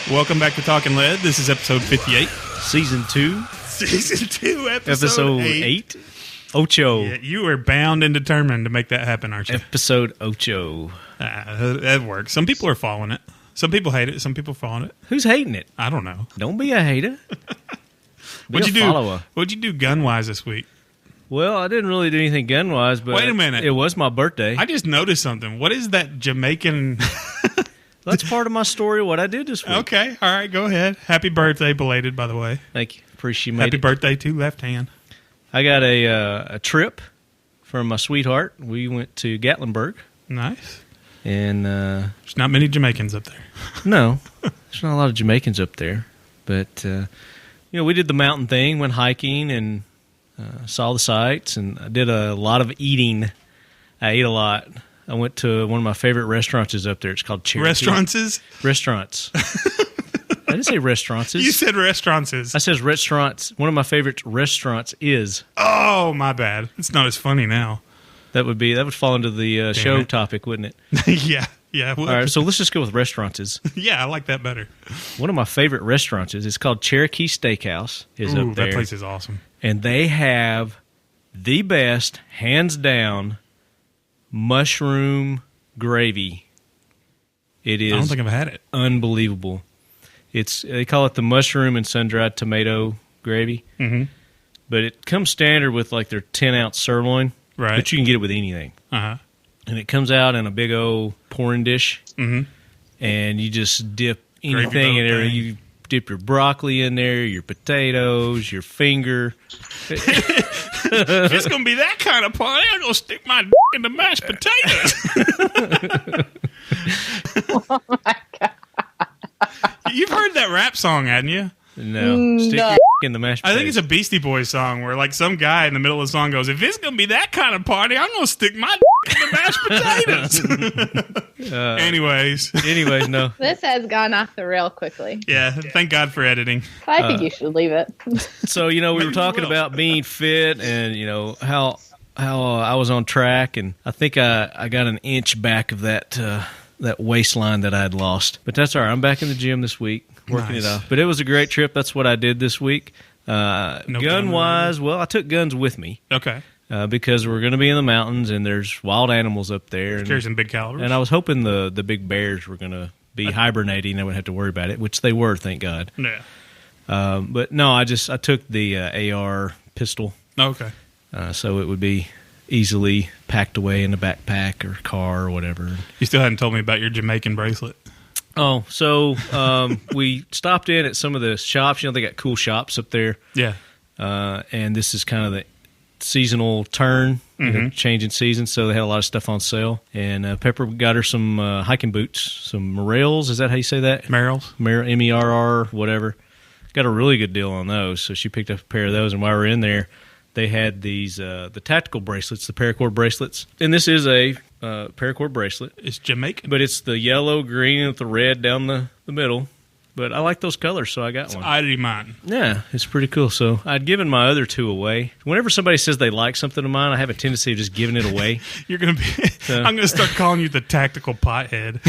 Welcome back to Talking Lead. This is episode 58. Season 2. Season 2, episode 8. Ocho. Yeah, you are bound and determined to make that happen, aren't you? Episode Ocho. That works. Some people are following it. Some people hate it. Some people are following it. Who's hating it? I don't know. Don't be a hater. What'd you do gun-wise this week? Well, I didn't really do anything gun-wise, but wait a minute. It was my birthday. I just noticed something. What is that Jamaican... That's part of my story, what I did this week. Okay, all right, go ahead. Happy birthday, belated, by the way. Thank you. Appreciate it. Happy birthday to Left Hand. I got a trip from my sweetheart. We went to Gatlinburg. Nice. And there's not many Jamaicans up there. No, there's not a lot of Jamaicans up there. But, we did the mountain thing, went hiking, and saw the sights, and I did a lot of eating. I ate a lot. I went to one of my favorite restaurants up there. It's called Cherokee. Restaurants. I didn't say restaurants. You said restaurants. I said restaurants. One of my favorite restaurants is. Oh, my bad. It's not as funny now. That would fall into the show topic, wouldn't it? Yeah. All right, so let's just go with restaurants. Yeah, I like that better. One of my favorite restaurants is called Cherokee Steakhouse. Up there. That place is awesome. And they have the best, hands down, mushroom gravy. It is. I don't think I've had it. Unbelievable. They call it the mushroom and sun-dried tomato gravy. Mm-hmm. But it comes standard with like their 10-ounce sirloin. Right. But you can get it with anything. Uh-huh. And it comes out in a big old pouring dish. Mm-hmm. And you just dip anything in there. You dip your broccoli in there, your potatoes, your finger. If it's going to be that kind of party, I'm going to stick my d*** in the mashed potatoes. Oh, my God. You've heard that rap song, hadn't you? No. Stick your in the mashed potatoes. I think it's a Beastie Boys song where like some guy in the middle of the song goes, if it's going to be that kind of party, I'm going to stick my d*** in the mashed potatoes. Anyways, no. This has gone off the rail quickly. Yeah, thank God for editing. I think you should leave it. So, we were talking about being fit and, how I was on track, and I think I got an inch back of that waistline that I had lost. But that's all right. I'm back in the gym this week, working it off. But it was a great trip. That's what I did this week. Gun-wise, well, I took guns with me. Okay. Because we're going to be in the mountains, and there's wild animals up there. Carry some big calibers. And I was hoping the big bears were going to be hibernating. I wouldn't have to worry about it, which they were, thank God. Yeah. But no, I took the AR pistol. Okay. So it would be easily packed away in a backpack or car or whatever. You still hadn't told me about your Jamaican bracelet. Oh, so we stopped in at some of the shops. They got cool shops up there. Yeah. And this is kind of the seasonal turn, changing seasons, so they had a lot of stuff on sale. And Pepper got her some hiking boots, some Merrells. Is that how you say that? Merrells? M-E-R-R, whatever. Got a really good deal on those, so she picked up a pair of those. And while we were in there, they had these the tactical bracelets, the paracord bracelets. And this is a paracord bracelet. It's Jamaican. But it's the yellow, green, with the red down the middle. But I like those colors, so I got one. Oddity mine. Yeah, it's pretty cool. So I'd given my other two away. Whenever somebody says they like something of mine, I have a tendency of just giving it away. You're gonna be. I'm gonna start calling you the tactical pothead.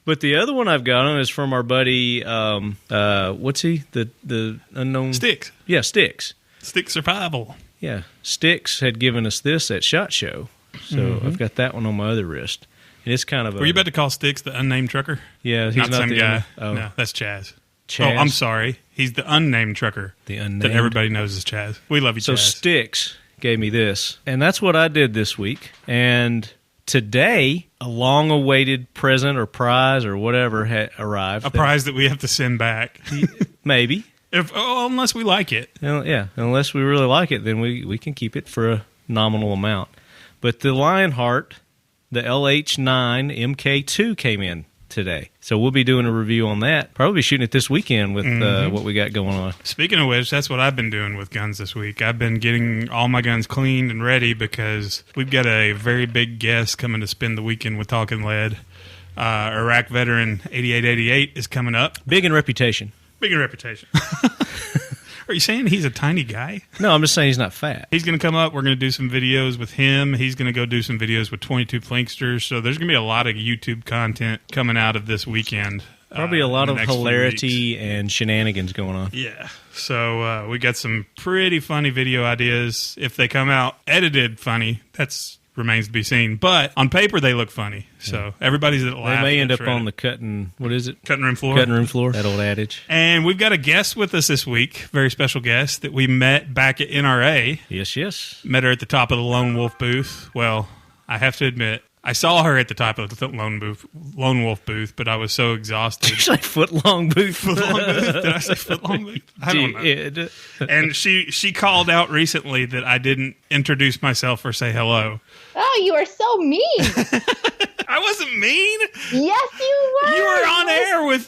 But the other one I've got on is from our buddy. What's he? The unknown Sticks. Yeah, Sticks. Stick Survival. Yeah, Sticks had given us this at SHOT Show, so I've got that one on my other wrist. And it's kind of Were you about to call Sticks the unnamed trucker? Yeah, he's not some the guy. Oh. No, that's Chaz. Chaz? Oh, I'm sorry. He's the unnamed trucker. The unnamed. That everybody knows is Chaz. We love you, so Chaz. So Sticks gave me this, and that's what I did this week. And today, a long-awaited present or prize or whatever had arrived. A prize that we have to send back. Maybe. Unless we like it. Yeah, unless we really like it, then we can keep it for a nominal amount. But the Lionheart, the LH9 MK2 came in today. So we'll be doing a review on that. Probably shooting it this weekend with what we got going on. Speaking of which, that's what I've been doing with guns this week. I've been getting all my guns cleaned and ready because we've got a very big guest coming to spend the weekend with Talking Lead. Iraq veteran 8888 is coming up. Big in reputation. Big in reputation. Are you saying he's a tiny guy? No, I'm just saying he's not fat. He's going to come up. We're going to do some videos with him. He's going to go do some videos with 22 Flinksters. So there's going to be a lot of YouTube content coming out of this weekend. Probably a lot in of the next few hilarity weeks. and shenanigans going on. Yeah. So we got some pretty funny video ideas. If they come out edited funny, that's remains to be seen. But on paper, they look funny. So everybody's at laugh. They may end up on the cutting room floor. Cutting room floor, that old adage. And we've got a guest with us this week, very special guest that we met back at NRA. Yes. Met her at the top of the Lone Wolf booth. Well, I have to admit, I saw her at the top of the Lone Wolf booth, but I was so exhausted. Did you say foot-long booth? Foot-long booth? Did I say foot-long booth? I don't know. And she called out recently that I didn't introduce myself or say hello. Oh, you are so mean. I wasn't mean. Yes, you were. You were on air with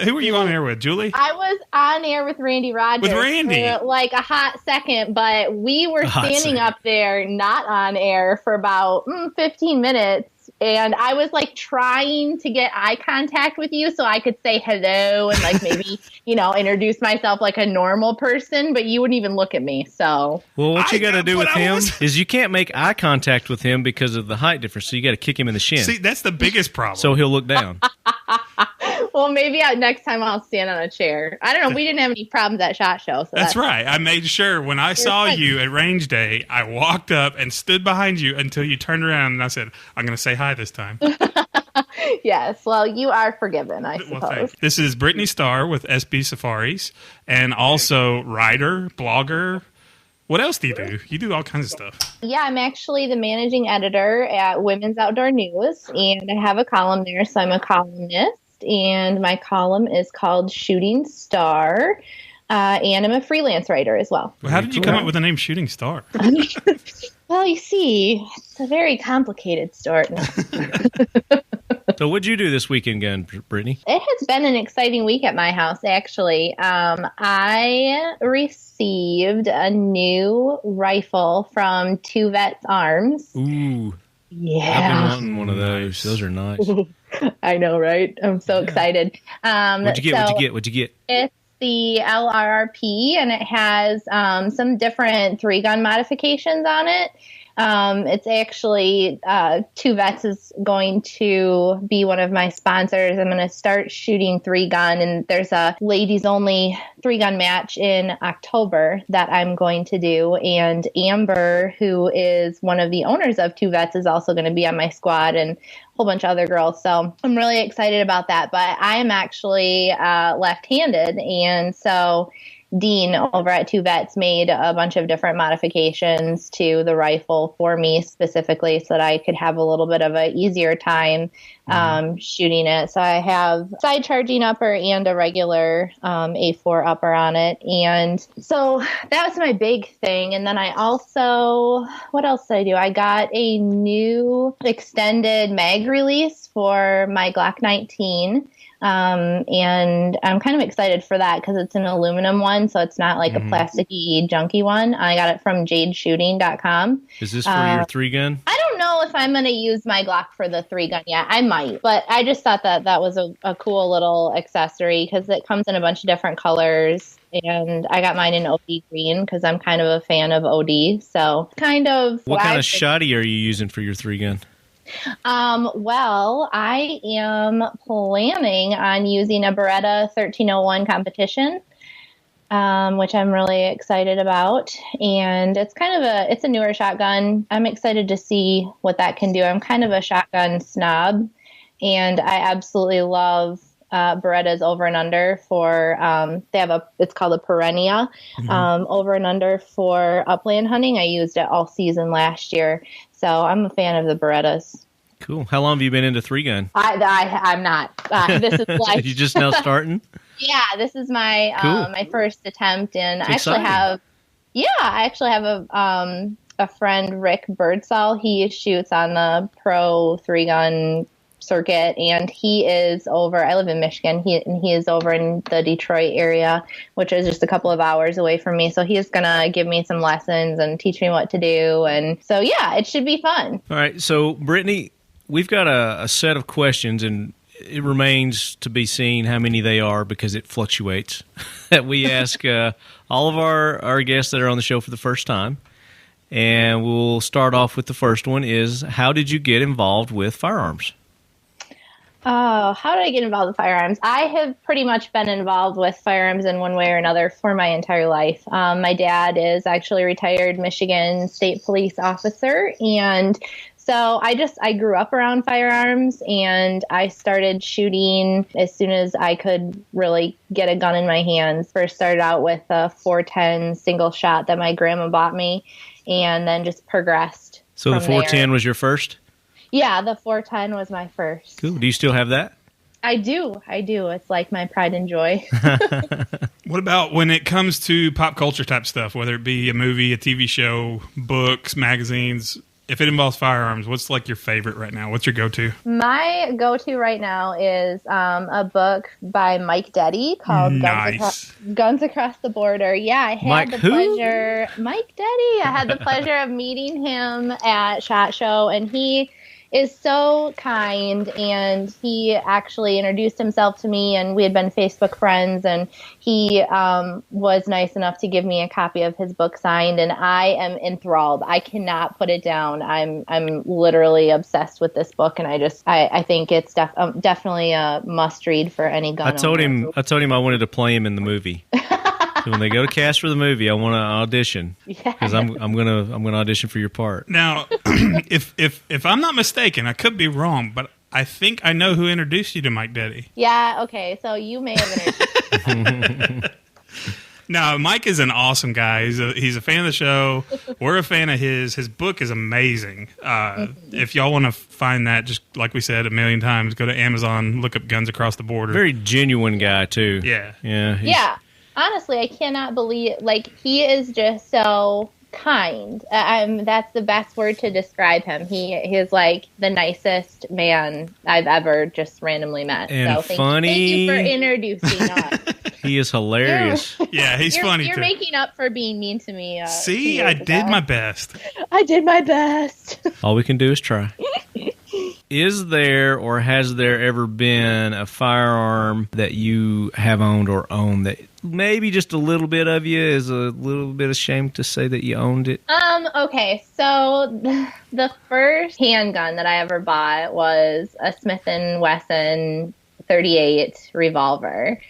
who were you on air with, Julie? I was on air with Randy Rogers. With Randy. For like a hot second, but we were standing up there not on air for about 15 minutes. And I was like trying to get eye contact with you so I could say hello and like maybe, introduce myself like a normal person, but you wouldn't even look at me. So, well, what you got to do with him is you can't make eye contact with him because of the height difference. So you got to kick him in the shin. See, that's the biggest problem. So he'll look down. Well, maybe next time I'll stand on a chair. I don't know. We didn't have any problems at SHOT Show. So that's right. I made sure when I saw you at range day, I walked up and stood behind you until you turned around and I said, I'm going to say hi this time. Yes. Well, you are forgiven, I suppose. Well, this is Brittany Starr with SB Safaris and also writer, blogger. What else do? You do all kinds of stuff. Yeah, I'm actually the managing editor at Women's Outdoor News, and I have a column there, so I'm a columnist, and my column is called Shooting Star, and I'm a freelance writer as well. Well, how did you come up with the name Shooting Star? Well, you see, it's a very complicated story. So what'd you do this weekend again, Brittany? It has been an exciting week at my house, actually. I received a new rifle from Two Vets Arms. Ooh. Yeah. I've been wanting one of those. Those are nice. I know, right? I'm so excited. What'd you get? It's the LRRP, and it has some different 3-gun modifications on it. It's actually Two Vets is going to be one of my sponsors. I'm going to start shooting 3-gun, and there's a ladies only 3-gun match in October that I'm going to do. And Amber, who is one of the owners of Two Vets, is also going to be on my squad, and a whole bunch of other girls. So I'm really excited about that. But I am actually left-handed, and so Dean over at Two Vets made a bunch of different modifications to the rifle for me specifically so that I could have a little bit of an easier time shooting it. So I have side charging upper and a regular A4 upper on it. And so that was my big thing. And then I also, what else did I do? I got a new extended mag release for my Glock 19. And I'm kind of excited for that because it's an aluminum one, so it's not like a plasticky, junky one. I got it from jadeshooting.com. Is this for your 3-gun? I don't know if I'm going to use my Glock for the 3-gun yet. I might, but I just thought that was a cool little accessory because it comes in a bunch of different colors. And I got mine in OD green because I'm kind of a fan of OD. So kind of. What kind of shotty are you using for your 3-gun? Well, I am planning on using a Beretta 1301 competition, which I'm really excited about. And it's it's a newer shotgun. I'm excited to see what that can do. I'm kind of a shotgun snob, and I absolutely love Berettas over and under for, it's called a Perennia, over and under for upland hunting. I used it all season last year. So I'm a fan of the Berettas. Cool. How long have you been into 3-gun? I'm not. This is like you just now starting? Yeah, this is my cool. My first attempt, and I actually have a friend, Rick Birdsall. He shoots on the pro 3-gun circuit, and he is over. I live in Michigan. He is over in the Detroit area, which is just a couple of hours away from me. So he's gonna give me some lessons and teach me what to do, and so yeah, it should be fun. All right, so Brittany, we've got a set of questions, and it remains to be seen how many they are because it fluctuates. That we ask all of our guests that are on the show for the first time, and we'll start off with the first one: is how did you get involved with firearms? Oh, how did I get involved with firearms? I have pretty much been involved with firearms in one way or another for my entire life. My dad is actually a retired Michigan State Police officer, and so I grew up around firearms, and I started shooting as soon as I could really get a gun in my hands. First started out with a 410 single shot that my grandma bought me, and then just progressed. So the 410 was your first? Yeah, the 410 was my first. Cool. Do you still have that? I do. It's like my pride and joy. What about when it comes to pop culture type stuff, whether it be a movie, a TV show, books, magazines? If it involves firearms, what's like your favorite right now? What's your go-to? My go-to right now is a book by Mike Deddy called Guns Across the Border. Yeah, I had Mike Deddy. I had the pleasure of meeting him at SHOT Show, and he is so kind, and he actually introduced himself to me, and we had been Facebook friends, and he was nice enough to give me a copy of his book signed, and I am enthralled. I cannot put it down. I'm literally obsessed with this book, and I think it's definitely a must read for any gun owner. I told him I wanted to play him in the movie. So when they go to cast for the movie, I want to audition because I'm gonna audition for your part. Now, if I'm not mistaken, I could be wrong, but I think I know who introduced you to Mike Deddy. Yeah. Okay. So you may have introduced. No, Mike is an awesome guy. He's a fan of the show. We're a fan of his. His book is amazing. If y'all want to find that, just like we said a million times, go to Amazon, look up Guns Across the Border. Very genuine guy too. Yeah. Yeah. Honestly, I cannot believe, he is just so kind. That's the best word to describe him. He is like the nicest man I've ever just randomly met. And so funny. Thank you for introducing us. He is hilarious. Yeah, he's funny too. You're making up for being mean to me. See, I did my best. I did my best. All we can do is try. Is there or has there ever been a firearm that you have owned or own that maybe just a little bit of you is a little bit ashamed to say that you owned it? Okay, so the first handgun that I ever bought was a Smith & Wesson 38 revolver.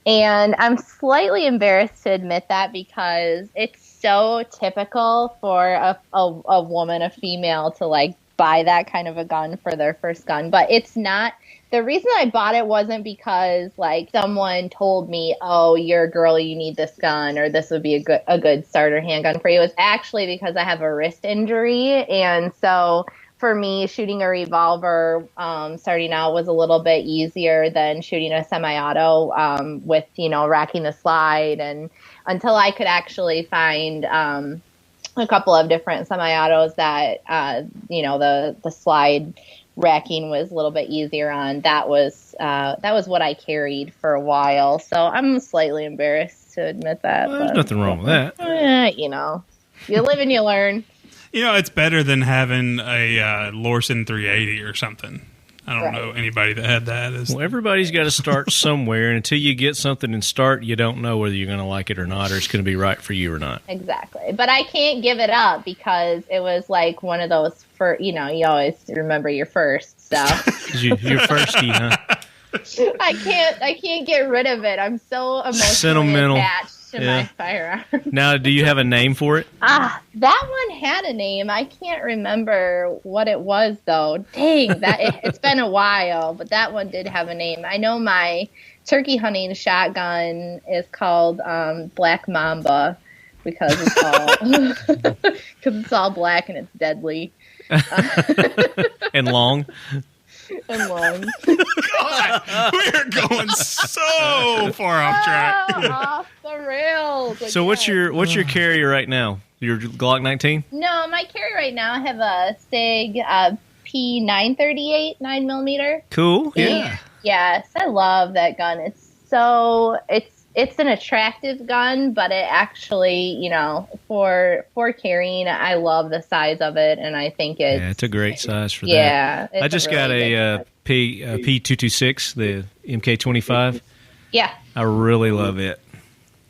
And I'm slightly embarrassed to admit that because it's so typical for a woman, a female, to buy that kind of a gun for their first gun. But it's not. The reason I bought it wasn't because someone told me, oh, you're a girl, you need this gun, or this would be a good starter handgun for you. It was actually because I have a wrist injury. And so for me, shooting a revolver starting out was a little bit easier than shooting a semi-auto with, racking the slide. And until I could actually find a couple of different semi-autos that, the slide racking was a little bit easier on. That was what I carried for a while. So I'm slightly embarrassed to admit that. Well, there's nothing wrong with that. You live and you learn. It's better than having a Lorson 380 or something. I don't know anybody that had that. Well, everybody's got to start somewhere, and until you get something and start, you don't know whether you're going to like it or not, or it's going to be right for you or not. Exactly. But I can't give it up because it was one of those, you always remember your first, so. You're firsty, huh? I can't get rid of it. I'm so emotionally attached to my firearm. Now, do you have a name for it? That one had a name. I can't remember what it was, though. Dang, it's been a while, but that one did have a name. I know my turkey hunting shotgun is called Black Mamba because it's all black and it's deadly. And long. And long. God, we're going so far off track. Off the rails. So what's your carrier right now? Your Glock 19? No, my carry right now, I have a SIG P938 9mm. Cool. Yeah. Yes, I love that gun. It's an attractive gun, but it actually, for carrying, I love the size of it, and I think it's a great size for that. Yeah. I just got a P226, the MK25. Yeah. I really love it.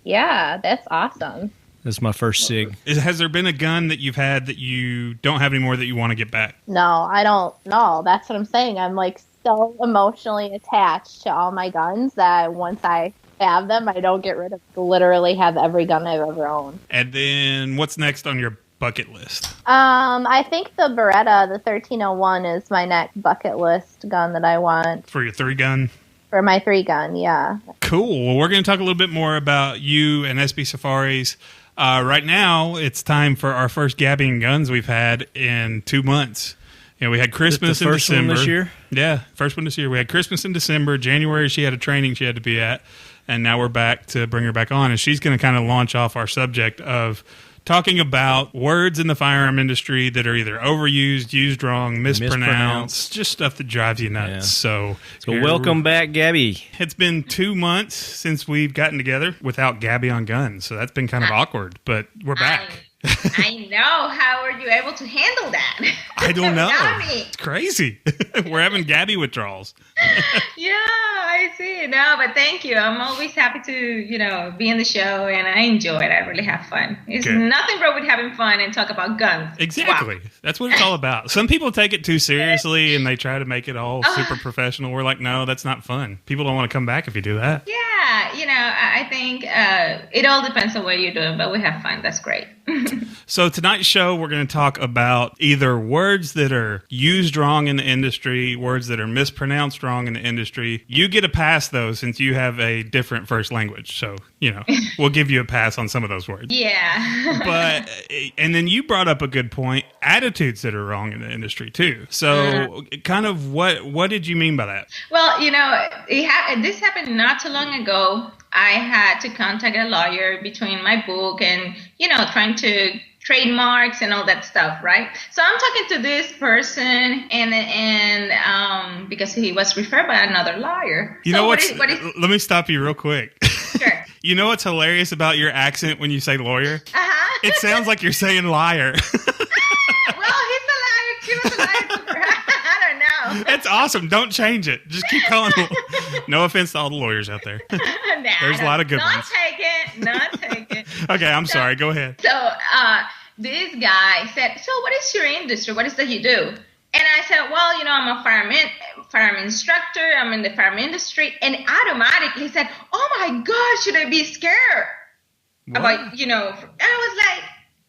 Yeah, that's awesome. That's my first SIG. Has there been a gun that you've had that you don't have anymore that you want to get back? No, I don't know. That's what I'm saying. I'm so emotionally attached to all my guns that once I have them, I don't get rid of. Literally have every gun I've ever owned. And then what's next on your bucket list? I think the Beretta, the 1301, is my next bucket list gun that I want. For your 3-gun? For my 3-gun, yeah. Cool. Well, we're going to talk a little bit more about you and SB Safaris. Right now, it's time for our first Gaby and Guns we've had in 2 months. You know, we had Christmas in December. One this year? Yeah, first one this year. We had Christmas in December. January, she had a training she had to be at. And now we're back to bring her back on. And she's going to kind of launch off our subject of talking about words in the firearm industry that are either overused, used wrong, mispronounced, just stuff that drives you nuts. Yeah. So welcome back, Gaby. It's been 2 months since we've gotten together without Gaby on Guns, so that's been kind of awkward, but we're back. I know. How are you able to handle that? I don't know. Me? It's crazy. We're having Gaby withdrawals. Yeah, I see. No, but thank you. I'm always happy to, be in the show, and I enjoy it. I really have fun. There's nothing wrong with having fun and talk about guns. Exactly. Wow. That's what it's all about. Some people take it too seriously, and they try to make it all super professional. We're like, no, that's not fun. People don't want to come back if you do that. Yeah, I think it all depends on what you're doing, but we have fun. That's great. So tonight's show, we're going to talk about either words that are used wrong in the industry, words that are mispronounced wrong in the industry. You get a pass, though, since you have a different first language. So, we'll give you a pass on some of those words. Yeah. And then you brought up a good point, attitudes that are wrong in the industry, too. So kind of what did you mean by that? Well, this happened not too long ago. I had to contact a lawyer between my book and, trying to trademarks and all that stuff, right? So I'm talking to this person and because he was referred by another lawyer. Let me stop you real quick. Sure. You know what's hilarious about your accent when you say lawyer? Uh-huh. It sounds like you're saying liar. Well, he's a liar. She was a liar. I don't know. That's awesome. Don't change it. Just keep calling. No offense to all the lawyers out there. There's a lot of good ones. Not take it. Okay, I'm sorry. Go ahead. So this guy said, so what is your industry? What is that you do? And I said, well, I'm a firearm instructor. I'm in the firearm industry. And automatically he said, oh, my gosh, should I be scared? What? I was like,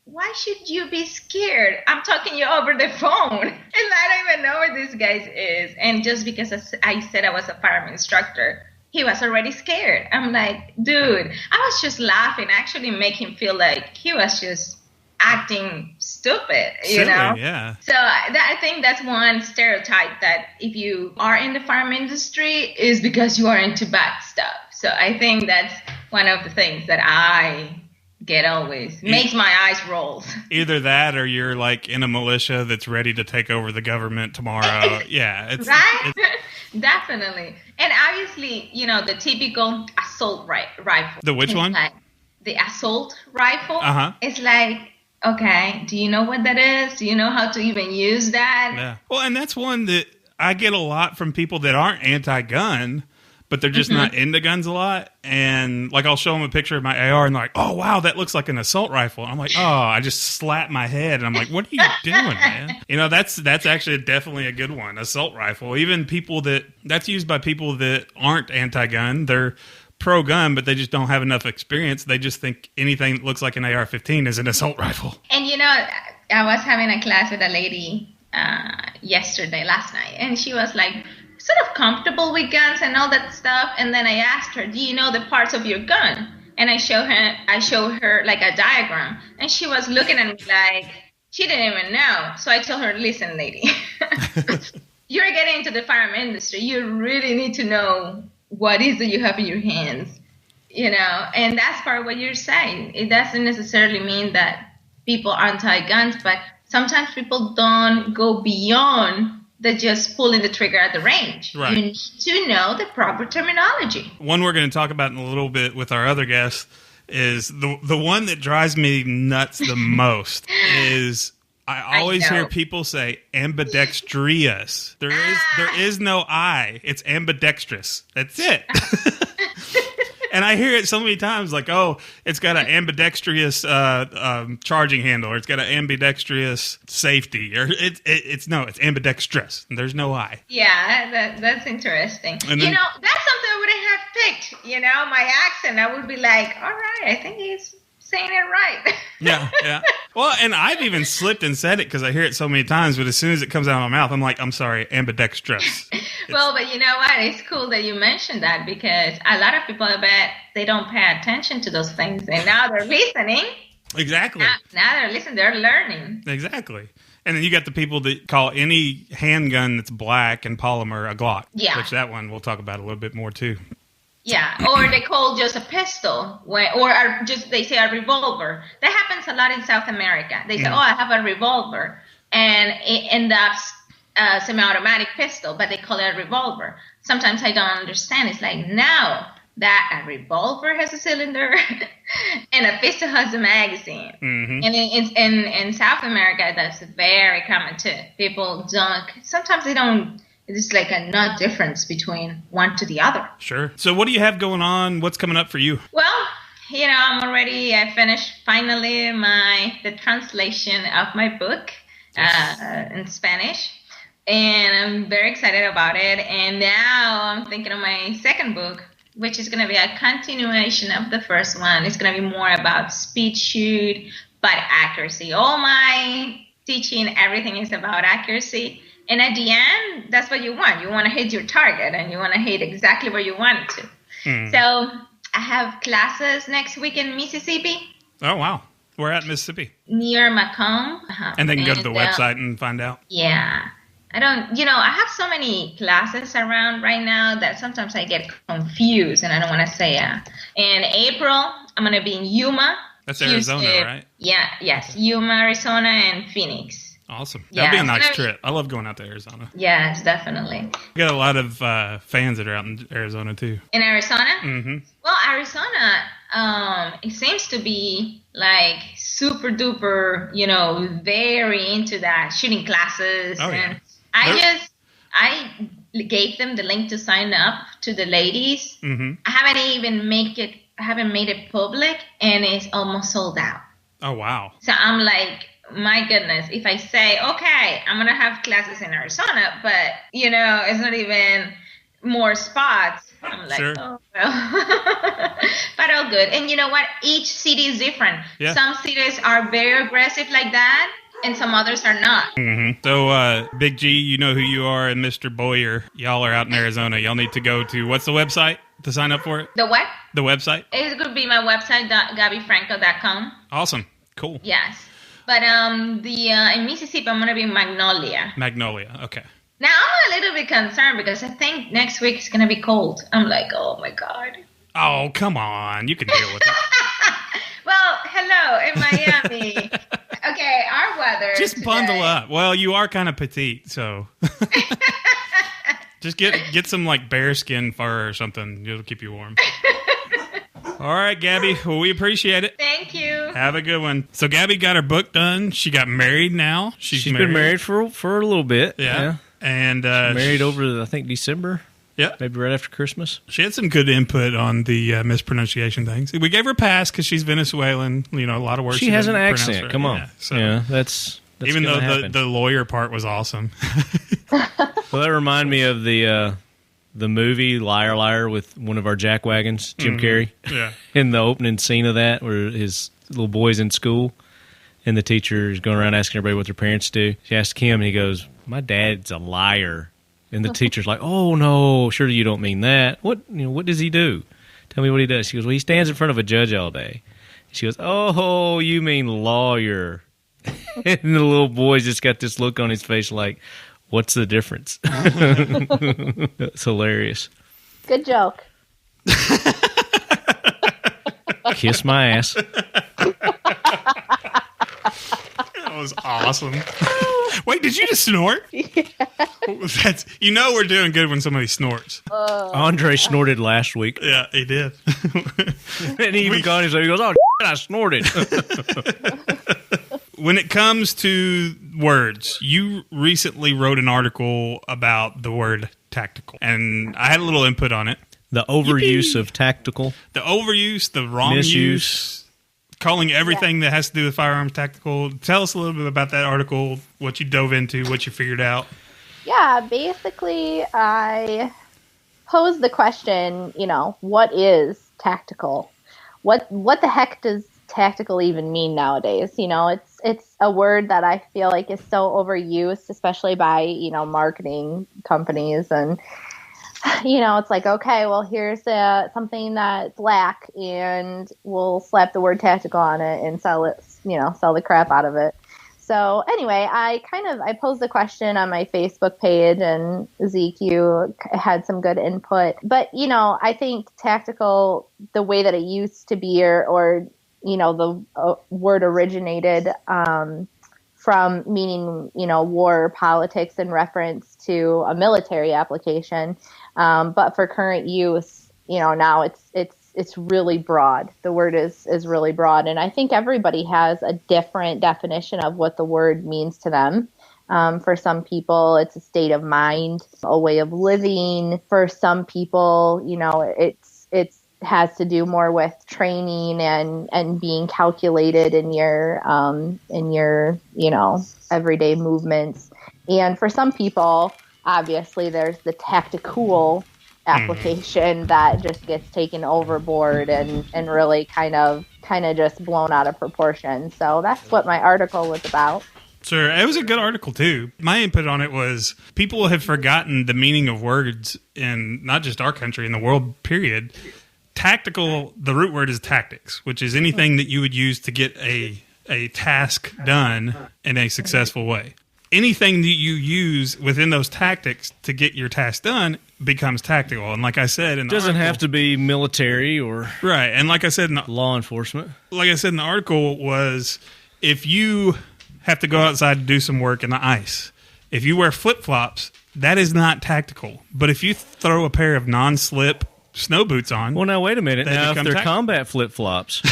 why should you be scared? I'm talking you over the phone. And I don't even know where this guy is. And just because I said I was a firearm instructor, he was already scared. I'm like, dude, I was just laughing, actually make him feel like he was just acting stupid, Silly, yeah. So I think that's one stereotype, that if you are in the firearm industry is because you are into bad stuff. So I think that's one of the things that I get always makes my eyes roll. Either that or you're like in a militia that's ready to take over the government tomorrow. Yeah. It's, right? Definitely. And obviously, the typical assault rifle. The which one? Like the assault rifle. Uh-huh. It's like, okay, do you know what that is? Do you know how to even use that? Yeah. Well, and that's one that I get a lot from people that aren't anti-gun, but they're just not into guns a lot. And like, I'll show them a picture of my AR and they're like, oh, wow, that looks like an assault rifle. And I'm like, oh, I just slapped my head. And I'm like, what are you doing, man? That's actually definitely a good one. Assault rifle. Even people that's used by people that aren't anti-gun. They're pro-gun, but they just don't have enough experience. They just think anything that looks like an AR-15 is an assault rifle. And, I was having a class with a lady last night, and she was like, sort of comfortable with guns and all that stuff. And then I asked her, do you know the parts of your gun? And I showed her like a diagram, and she was looking at me like she didn't even know. So I told her, listen, lady, you're getting into the firearm industry. You really need to know what is it you have in your hands, and that's part of what you're saying. It doesn't necessarily mean that people are anti-guns, but sometimes people don't go beyond than just pulling the trigger at the range. Right. You need to know the proper terminology. One we're going to talk about in a little bit with our other guests is the one that drives me nuts the most is I always hear people say ambidextrous. There is no I. It's ambidextrous. That's it. And I hear it so many times, like, oh, it's got an ambidextrous charging handle, or it's got an ambidextrous safety, or it's ambidextrous. There's no I. Yeah, that's interesting. That's something I wouldn't have picked. My accent, I would be like, all right, I think he's saying it right. Yeah. Well, and I've even slipped and said it because I hear it so many times, but as soon as it comes out of my mouth, I'm like, I'm sorry, ambidextrous. Well, but you know what? It's cool that you mentioned that, because a lot of people, I bet, they don't pay attention to those things, and now they're listening. Exactly. Now they're listening, they're learning. Exactly. And then you got the people that call any handgun that's black and polymer a Glock. Yeah. Which that one we'll talk about a little bit more too. Yeah, or they call just a pistol, they say a revolver. That happens a lot in South America. They say, I have a revolver, and it ends up a semi-automatic pistol, but they call it a revolver. Sometimes I don't understand. It's like, now that a revolver has a cylinder and a pistol has a magazine. Mm-hmm. And in South America, that's very common too. People sometimes they don't. It's like a not difference between one to the other. Sure. So what do you have going on? What's coming up for you? Well, I finished finally the translation of my book in Spanish. And I'm very excited about it. And now I'm thinking of my second book, which is going to be a continuation of the first one. It's going to be more about speed shoot, but accuracy. All my teaching, everything is about accuracy. And at the end, that's what you want. You want to hit your target, and you want to hit exactly where you want it to. So I have classes next week in Mississippi. Oh, wow. Where at Mississippi? Near Macomb. And they can go to the website and find out. Yeah. I have so many classes around right now that sometimes I get confused, and I don't want to say In April, I'm going to be in Yuma. That's Arizona, right? Yeah, yes. Okay. Yuma, Arizona, and Phoenix. Awesome. That'll be a nice trip. I love going out to Arizona. Yes, definitely. We got a lot of fans that are out in Arizona, too. In Arizona? Mm-hmm. Well, Arizona, it seems to be like super duper, very into that, shooting classes. Oh, yeah. And I gave them the link to sign up to the ladies. Mm-hmm. I haven't made it public, and it's almost sold out. Oh, wow. So I'm like, my goodness, if I say, okay, I'm going to have classes in Arizona, but, it's not even more spots. I'm like, sure. Oh, well. But all good. And you know what? Each city is different. Yeah. Some cities are very aggressive like that, and some others are not. Mm-hmm. So, Big G, you know who you are, and Mr. Boyer, y'all are out in Arizona. Y'all need to go to, what's the website to sign up for it? The what? The website? It's going to be my website, GabyFranco.com. Awesome. Cool. Yes. But in Mississippi, I'm going to be in Magnolia. Magnolia, okay. Now, I'm a little bit concerned because I think next week is going to be cold. I'm like, oh, my God. Oh, come on. You can deal with it. Well, hello, in Miami. Okay, our weather just today. Bundle up. Well, you are kind of petite, so... Just get some, like, bearskin fur or something. It'll keep you warm. All right, Gaby. Well, we appreciate it. Thank you. Have a good one. So, Gaby got her book done. She got married now. She's been married for a little bit. Yeah. And married over, I think, December. Yeah. Maybe right after Christmas. She had some good input on the mispronunciation things. We gave her a pass because she's Venezuelan. A lot of words. She has an accent. Right. Come on. Yeah, so. That's even though happen. the lawyer part was awesome. Well, that reminded me of the movie Liar Liar with one of our jackwagons, Jim Carrey. Yeah. In the opening scene of that, where his little boy's in school, and the teacher is going around asking everybody what their parents do. She asked him, and he goes, "My dad's a liar." And the teacher's like, "Oh no, surely you don't mean that. What does he do? Tell me what he does." She goes, "Well, he stands in front of a judge all day." She goes, "Oh, you mean lawyer?" And the little boy's just got this look on his face like, what's the difference? It's hilarious. Good joke. Kiss my ass. That was awesome. Wait, did you just snort? Yeah. We're doing good when somebody snorts. Andre snorted last week. Yeah, he did. And he even called himself. He goes, "Oh, I snorted." When it comes to words, you recently wrote an article about the word tactical, and I had a little input on it. The overuse Yippee! of tactical. The overuse, the wrong Misuse. use, calling everything that has to do with firearms tactical. Tell us a little bit about that article, what you dove into, what you figured out. Yeah, basically, I posed the question, what is tactical? What the heck does tactical even mean nowadays? It's a word that I feel like is so overused, especially by, marketing companies. And, it's like, okay, well, here's something that's black, and we'll slap the word tactical on it and sell it, sell the crap out of it. So anyway, I posed the question on my Facebook page, and Zeke, you had some good input. But, I think tactical, the way that it used to be, or the word originated from meaning, war, politics in reference to a military application. But for current use, now it's really broad. The word is really broad. And I think everybody has a different definition of what the word means to them. For some people, it's a state of mind, a way of living. For some people, it has to do more with training and being calculated in your everyday movements. And for some people, obviously, there's the tactical application that just gets taken overboard and really kind of just blown out of proportion. So that's what my article was about. Sure. It was a good article, too. My input on it was people have forgotten the meaning of words in not just our country, in the world, period. Tactical, the root word is tactics, which is anything that you would use to get a task done in a successful way. Anything that you use within those tactics to get your task done becomes tactical. And like I said, in the Doesn't article, have to be military or right. And like I said, law enforcement. Like I said in the article, was if you have to go outside to do some work in the ice, if you wear flip-flops, that is not tactical. But if you throw a pair of non-slip snow boots on. Well, now wait a minute. Now, if they're combat flip-flops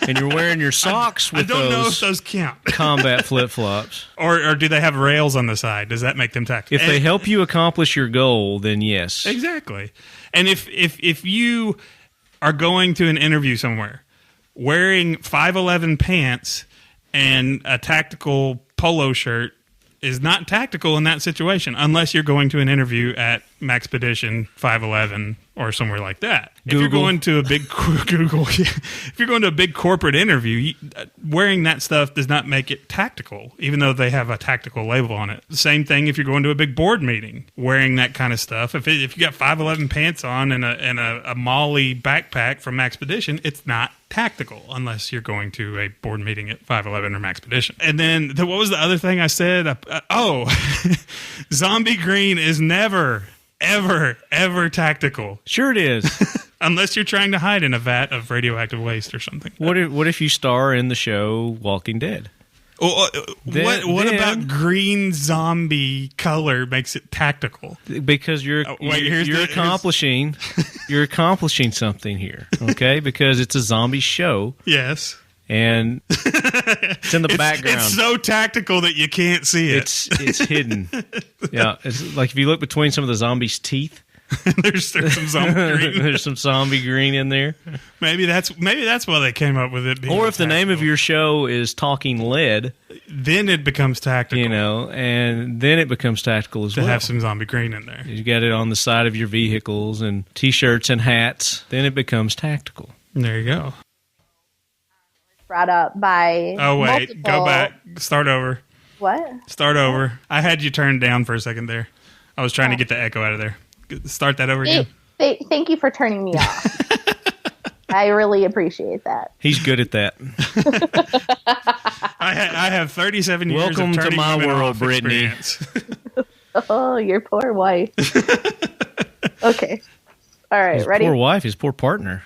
and you're wearing your socks with I don't know if those count. Combat flip-flops. Or do they have rails on the side? Does that make them tactical? If they help you accomplish your goal, then yes. Exactly. And if you are going to an interview somewhere wearing 5'11" pants and a tactical polo shirt is not tactical in that situation unless you're going to an interview at Maxpedition 511 or somewhere like that. Google. If you're going to a big Google, if you're going to a big corporate interview, wearing that stuff does not make it tactical, even though they have a tactical label on it. Same thing if you're going to a big board meeting, wearing that kind of stuff. If you got 511 pants on and a Molly backpack from Maxpedition, it's not tactical unless you're going to a board meeting at 511 or Maxpedition. And then what was the other thing I said? Zombie green is never, ever tactical. Sure it is. Unless you're trying to hide in a vat of radioactive waste or something. What if you star in the show Walking Dead? What about green zombie color makes it tactical? Because you're accomplishing something here, okay? Because it's a zombie show. Yes. And it's in the background. It's so tactical that you can't see it. It's hidden. Yeah, it's like if you look between some of the zombies' teeth. there's some zombie green. There's some zombie green in there. Maybe that's why they came up with it. Or if the name of your show is Talking Lead, then it becomes tactical. And then it becomes tactical as well. To have some zombie green in there. You got it on the side of your vehicles and T-shirts and hats. Then it becomes tactical. There you go. Brought up by go back. Start over. What? Start over. I had you turned down for a second there. I was trying to get the echo out of there. Start that over again. Thank you for turning me off. I really appreciate that. He's good at that. I have 37 years Welcome of turning to my women world, off Brittany. Experience. Oh, your poor wife. Okay. All right, his ready? Poor wife, his poor partner.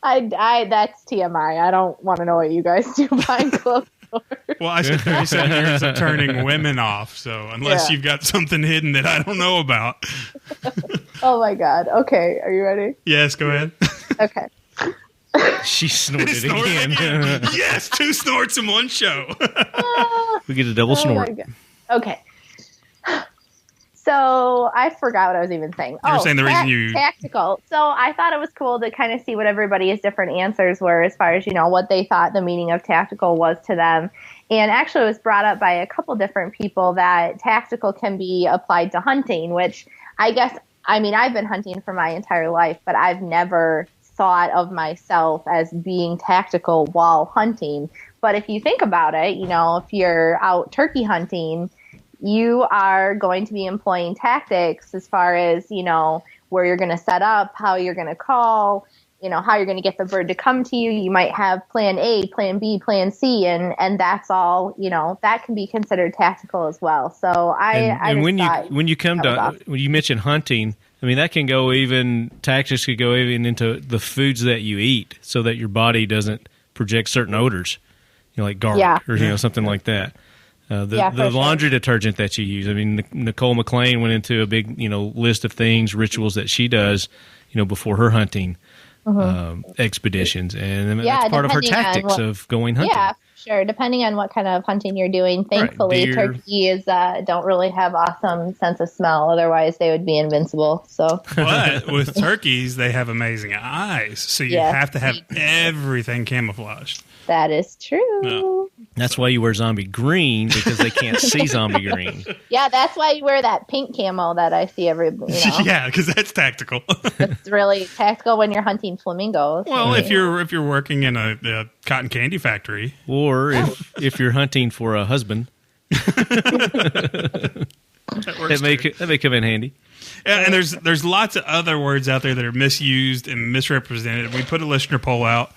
That's TMI. I don't want to know what you guys do behind closed doors. Well, I said 37 years of turning women off, so unless you've got something hidden that I don't know about. Oh my God. Okay, are you ready? Yes, go ahead. Okay. She snorted again. Yes, 2 snorts in one show. We get a double snort. My God. Okay. So So I forgot what I was even saying. You were saying the reason you... Tactical. So I thought it was cool to kind of see what everybody's different answers were as far as, what they thought the meaning of tactical was to them. And actually it was brought up by a couple different people that tactical can be applied to hunting, which I've been hunting for my entire life, but I've never thought of myself as being tactical while hunting. But if you think about it, if you're out turkey hunting, you are going to be employing tactics as far as, where you're going to set up, how you're going to call, how you're going to get the bird to come to you. You might have plan A, plan B, plan C, and that's all, that can be considered tactical as well. So when you mention hunting, that can go tactics could go even into the foods that you eat so that your body doesn't project certain odors, like garlic or, something like that. The laundry detergent that you use. Nicole McLean went into a big, list of things, rituals that she does, before her hunting expeditions. And that's part of her tactics of going hunting. Yeah, sure. Depending on what kind of hunting you're doing. Thankfully, turkeys don't really have awesome sense of smell. Otherwise, they would be invincible. So, but with turkeys, they have amazing eyes. So you have to have everything camouflaged. That is true. No. That's why you wear zombie green, because they can't see zombie green. Yeah, that's why you wear that pink camo that I see everybody. Yeah, because that's tactical. It's really tactical when you're hunting flamingos. Well, if you're working in a cotton candy factory, or if you're hunting for a husband, that may come in handy. Yeah, and there's lots of other words out there that are misused and misrepresented. We put a listener poll out.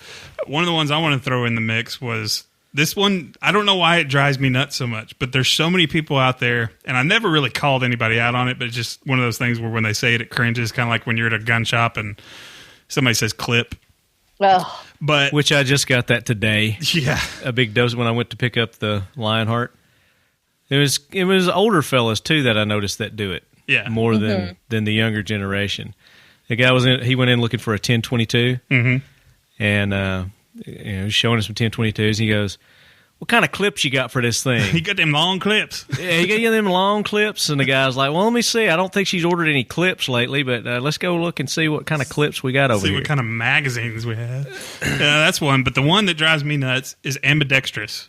One of the ones I want to throw in the mix was this one. I don't know why it drives me nuts so much, but there's so many people out there, and I never really called anybody out on it, but it's just one of those things where when they say it, it cringes, kind of like when you're at a gun shop and somebody says clip. Well, which I just got that today. Yeah. A big dose when I went to pick up the Lionheart. It was older fellas, too, that I noticed that do it. Yeah. More than the younger generation. The guy he went in looking for a 1022, and showing us some 1022s. He goes, "What kind of clips you got for this thing?" He got them long clips. Yeah, he got them long clips, and the guy's like, "Well, let me see. I don't think she's ordered any clips lately, but let's go look and see what kind of clips we got over here. See what kind of magazines we have." Yeah, that's one. But the one that drives me nuts is ambidextrous.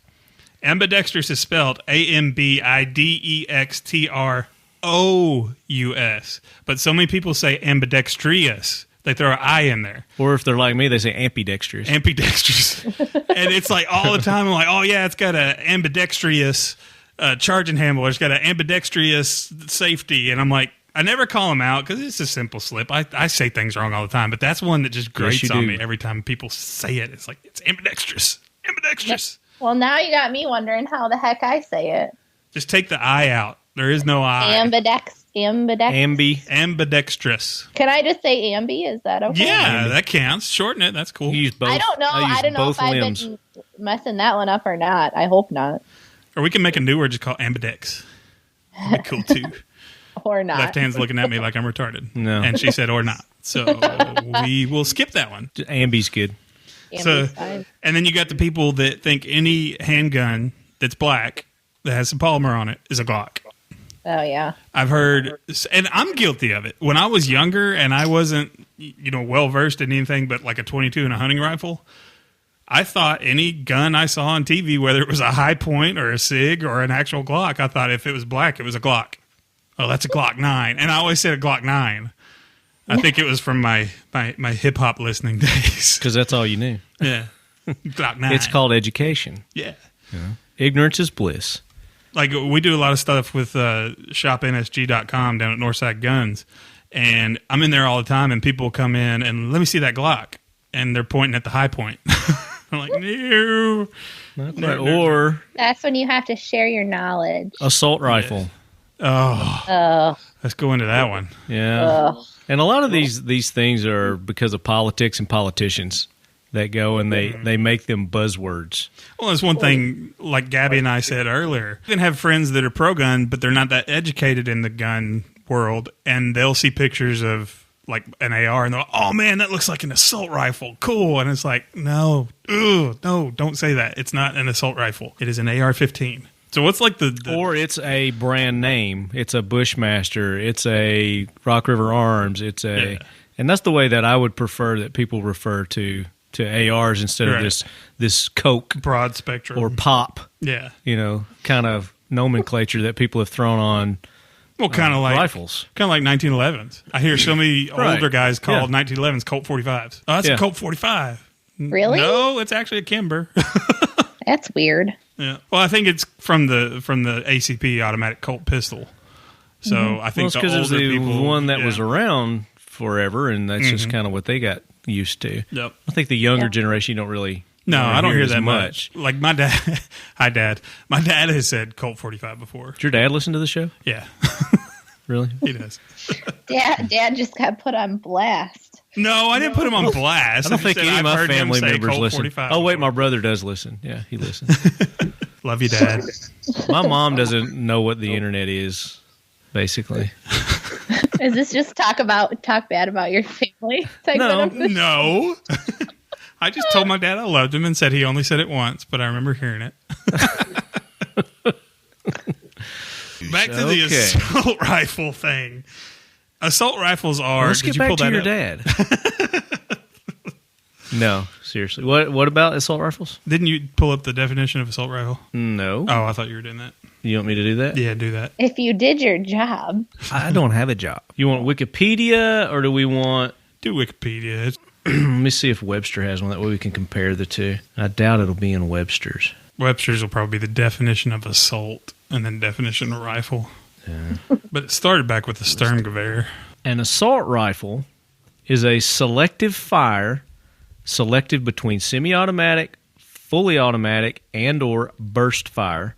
Ambidextrous is spelled AMBIDEXTROUS, but so many people say ambidextrous. They throw an I in there. Or if they're like me, they say ambidextrous. Ambidextrous. And it's like all the time, I'm like, oh yeah, it's got an ambidextrous charging handle. It's got an ambidextrous safety. And I'm like, I never call them out because it's a simple slip. I say things wrong all the time, but that's one that just grates on me every time people say it. It's like, it's ambidextrous. Ambidextrous. Well, now you got me wondering how the heck I say it. Just take the I out. There is no I. Ambidextrous. Can I just say ambi? Is that okay? Yeah, that counts. Shorten it. That's cool. You use both. I don't know. I don't know if I've been messing that one up or not. I hope not. Or we can make a new word just called ambidex. That'd be cool too. Or not. Left hand's looking at me like I'm retarded. No. And she said or not. So we will skip that one. Ambi's good. Ambi's fine. And then you got the people that think any handgun that's black that has some polymer on it is a Glock. Oh, yeah. I've heard, and I'm guilty of it. When I was younger and I wasn't, well-versed in anything but like a 22 and a hunting rifle, I thought any gun I saw on TV, whether it was a high point or a SIG or an actual Glock, I thought if it was black, it was a Glock. Oh, that's a Glock 9. And I always said a Glock 9. I think it was from my hip-hop listening days. Because that's all you knew. Yeah. Glock 9. It's called education. Yeah. Ignorance is bliss. Like, we do a lot of stuff with shopnsg.com down at Northside Guns, and I'm in there all the time, and people come in and, let me see that Glock, and they're pointing at the high point. I'm like, no. Or... That's when you have to share your knowledge. Assault rifle. Oh. Let's go into that one. Yeah. And a lot of these things are because of politics and politicians that go and they make them buzzwords. Well, that's one thing, like Gaby and I said earlier. You can have friends that are pro-gun, but they're not that educated in the gun world, and they'll see pictures of like an AR, and they're like, oh man, that looks like an assault rifle. Cool. And it's like, no, don't say that. It's not an assault rifle. It is an AR-15. So what's like the or it's a brand name. It's a Bushmaster. It's a Rock River Arms. It's a, and that's the way that I would prefer that people refer to ARs instead of this Coke broad spectrum or pop. Yeah, kind of nomenclature that people have thrown on. Well, kind of like rifles, kind of like 1911s. I hear so many older guys call 1911s Colt 45s. Oh, that's a Colt 45. Really? No, it's actually a Kimber. That's weird. Yeah. Well, I think it's from the ACP automatic Colt pistol. So I think it's because it was the people, one that was around forever, and that's just kind of what they got used to. Yep. I think the younger generation, you don't really. No, I don't hear that much. Like my dad, hi Dad. My dad has said Colt 45 before. Did your dad listen to the show? Yeah. Really? He does. Dad just got put on blast. No, I didn't put him on blast. I don't think any of my family members listen. 45 oh, wait, before. my brother does listen. Yeah, he listens. Love you, Dad. My mom doesn't know what the internet is, basically. Is this just talk bad about your family? No. I just told my dad I loved him and said he only said it once, but I remember hearing it. Back to the assault rifle thing. Assault rifles are. Let's get back to your dad. No, seriously. What about assault rifles? Didn't you pull up the definition of assault rifle? No. Oh, I thought you were doing that. You want me to do that? Yeah, do that. If you did your job. I don't have a job. You want Wikipedia or do we want... Do Wikipedia. Let me see if Webster has one. That way we can compare the two. I doubt it'll be in Webster's. Webster's will probably be the definition of assault and then definition of rifle. Yeah. But it started back with the Sturmgewehr. An assault rifle is a selective fire, selective between semi-automatic, fully automatic, and or burst fire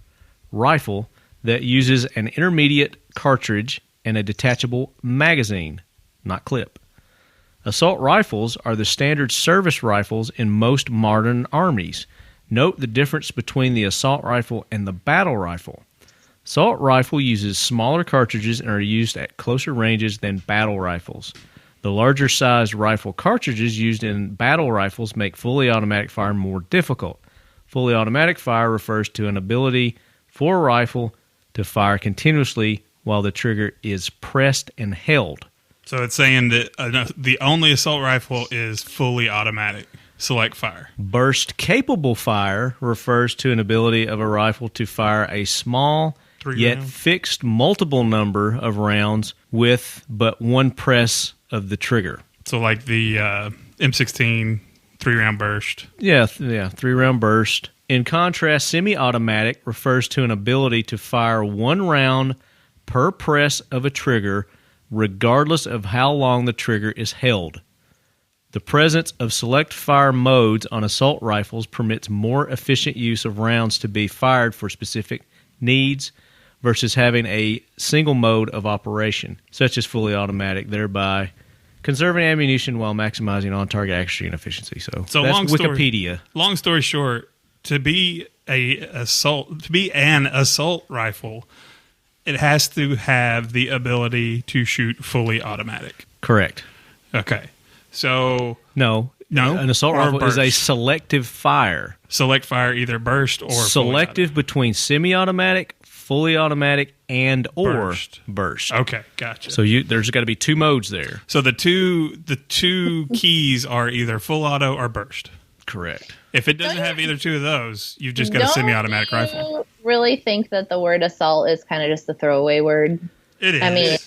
rifle that uses an intermediate cartridge and a detachable magazine, not clip. Assault rifles are the standard service rifles in most modern armies. Note the difference between the assault rifle and the battle rifle. Assault rifle uses smaller cartridges and are used at closer ranges than battle rifles. The larger sized rifle cartridges used in battle rifles make fully automatic fire more difficult. Fully automatic fire refers to an ability for a rifle to fire continuously while the trigger is pressed and held. So it's saying that the only assault rifle is fully automatic. Select fire. Burst capable fire refers to an ability of a rifle to fire a small yet fixed multiple number of rounds with but one press of the trigger. So like the M16 3-round burst. Yeah, 3-round burst. In contrast, semi-automatic refers to an ability to fire one round per press of a trigger regardless of how long the trigger is held. The presence of select fire modes on assault rifles permits more efficient use of rounds to be fired for specific needs versus having a single mode of operation, such as fully automatic, thereby conserving ammunition while maximizing on-target accuracy and efficiency. So that's Wikipedia. Long story short, to be an assault rifle, it has to have the ability to shoot fully automatic. Correct. Okay. So no, an assault rifle is a selective fire. Select fire, either burst or selective between semi-automatic, fully automatic, and or burst. Okay, gotcha. So there's got to be two modes there. So the two keys are either full auto or burst. Correct. If it doesn't have either two of those, you've just got a semi-automatic rifle. Really think that the word assault is kind of just a throwaway word? It is. I mean,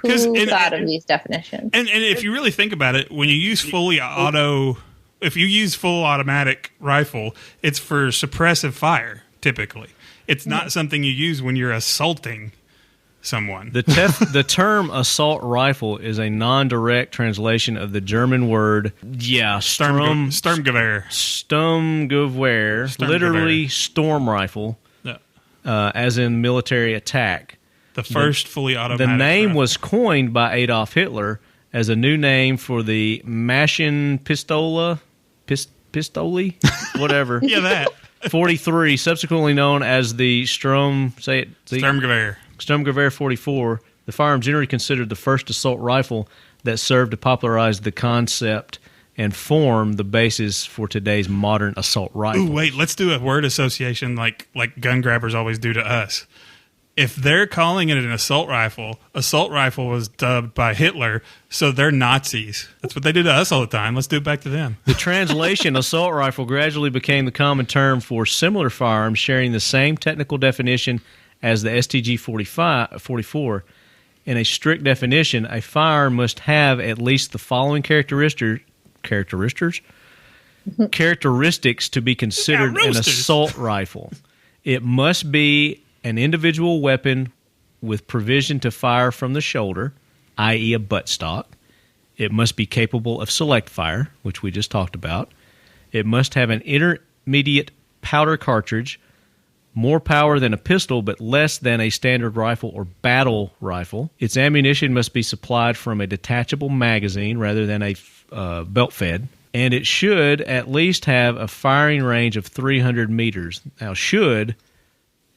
who thought of these definitions? And if you really think about it, when you use fully auto, if you use full automatic rifle, it's for suppressive fire, typically. It's not something you use when you're assaulting someone. The term assault rifle is a non-direct translation of the German word, Sturmgewehr. Sturmgewehr, literally storm rifle, as in military attack. The first fully automatic. The name was coined by Adolf Hitler as a new name for the Maschinenpistole, Pistoli, whatever. Yeah, that. 43, subsequently known as the Sturmgewehr. Sturmgewehr 44, the firearm generally considered the first assault rifle that served to popularize the concept and form the basis for today's modern assault rifle. Ooh, wait, let's do a word association like gun grabbers always do to us. If they're calling it an assault rifle was dubbed by Hitler, so they're Nazis. That's what they do to us all the time. Let's do it back to them. The translation assault rifle gradually became the common term for similar firearms sharing the same technical definition as the STG-44. In a strict definition, a firearm must have at least the following characteristics to be considered an assault rifle. It must be an individual weapon with provision to fire from the shoulder, i.e. a buttstock. It must be capable of select fire, which we just talked about. It must have an intermediate powder cartridge, more power than a pistol but less than a standard rifle or battle rifle. Its ammunition must be supplied from a detachable magazine rather than a belt-fed. And it should at least have a firing range of 300 meters. Now, should...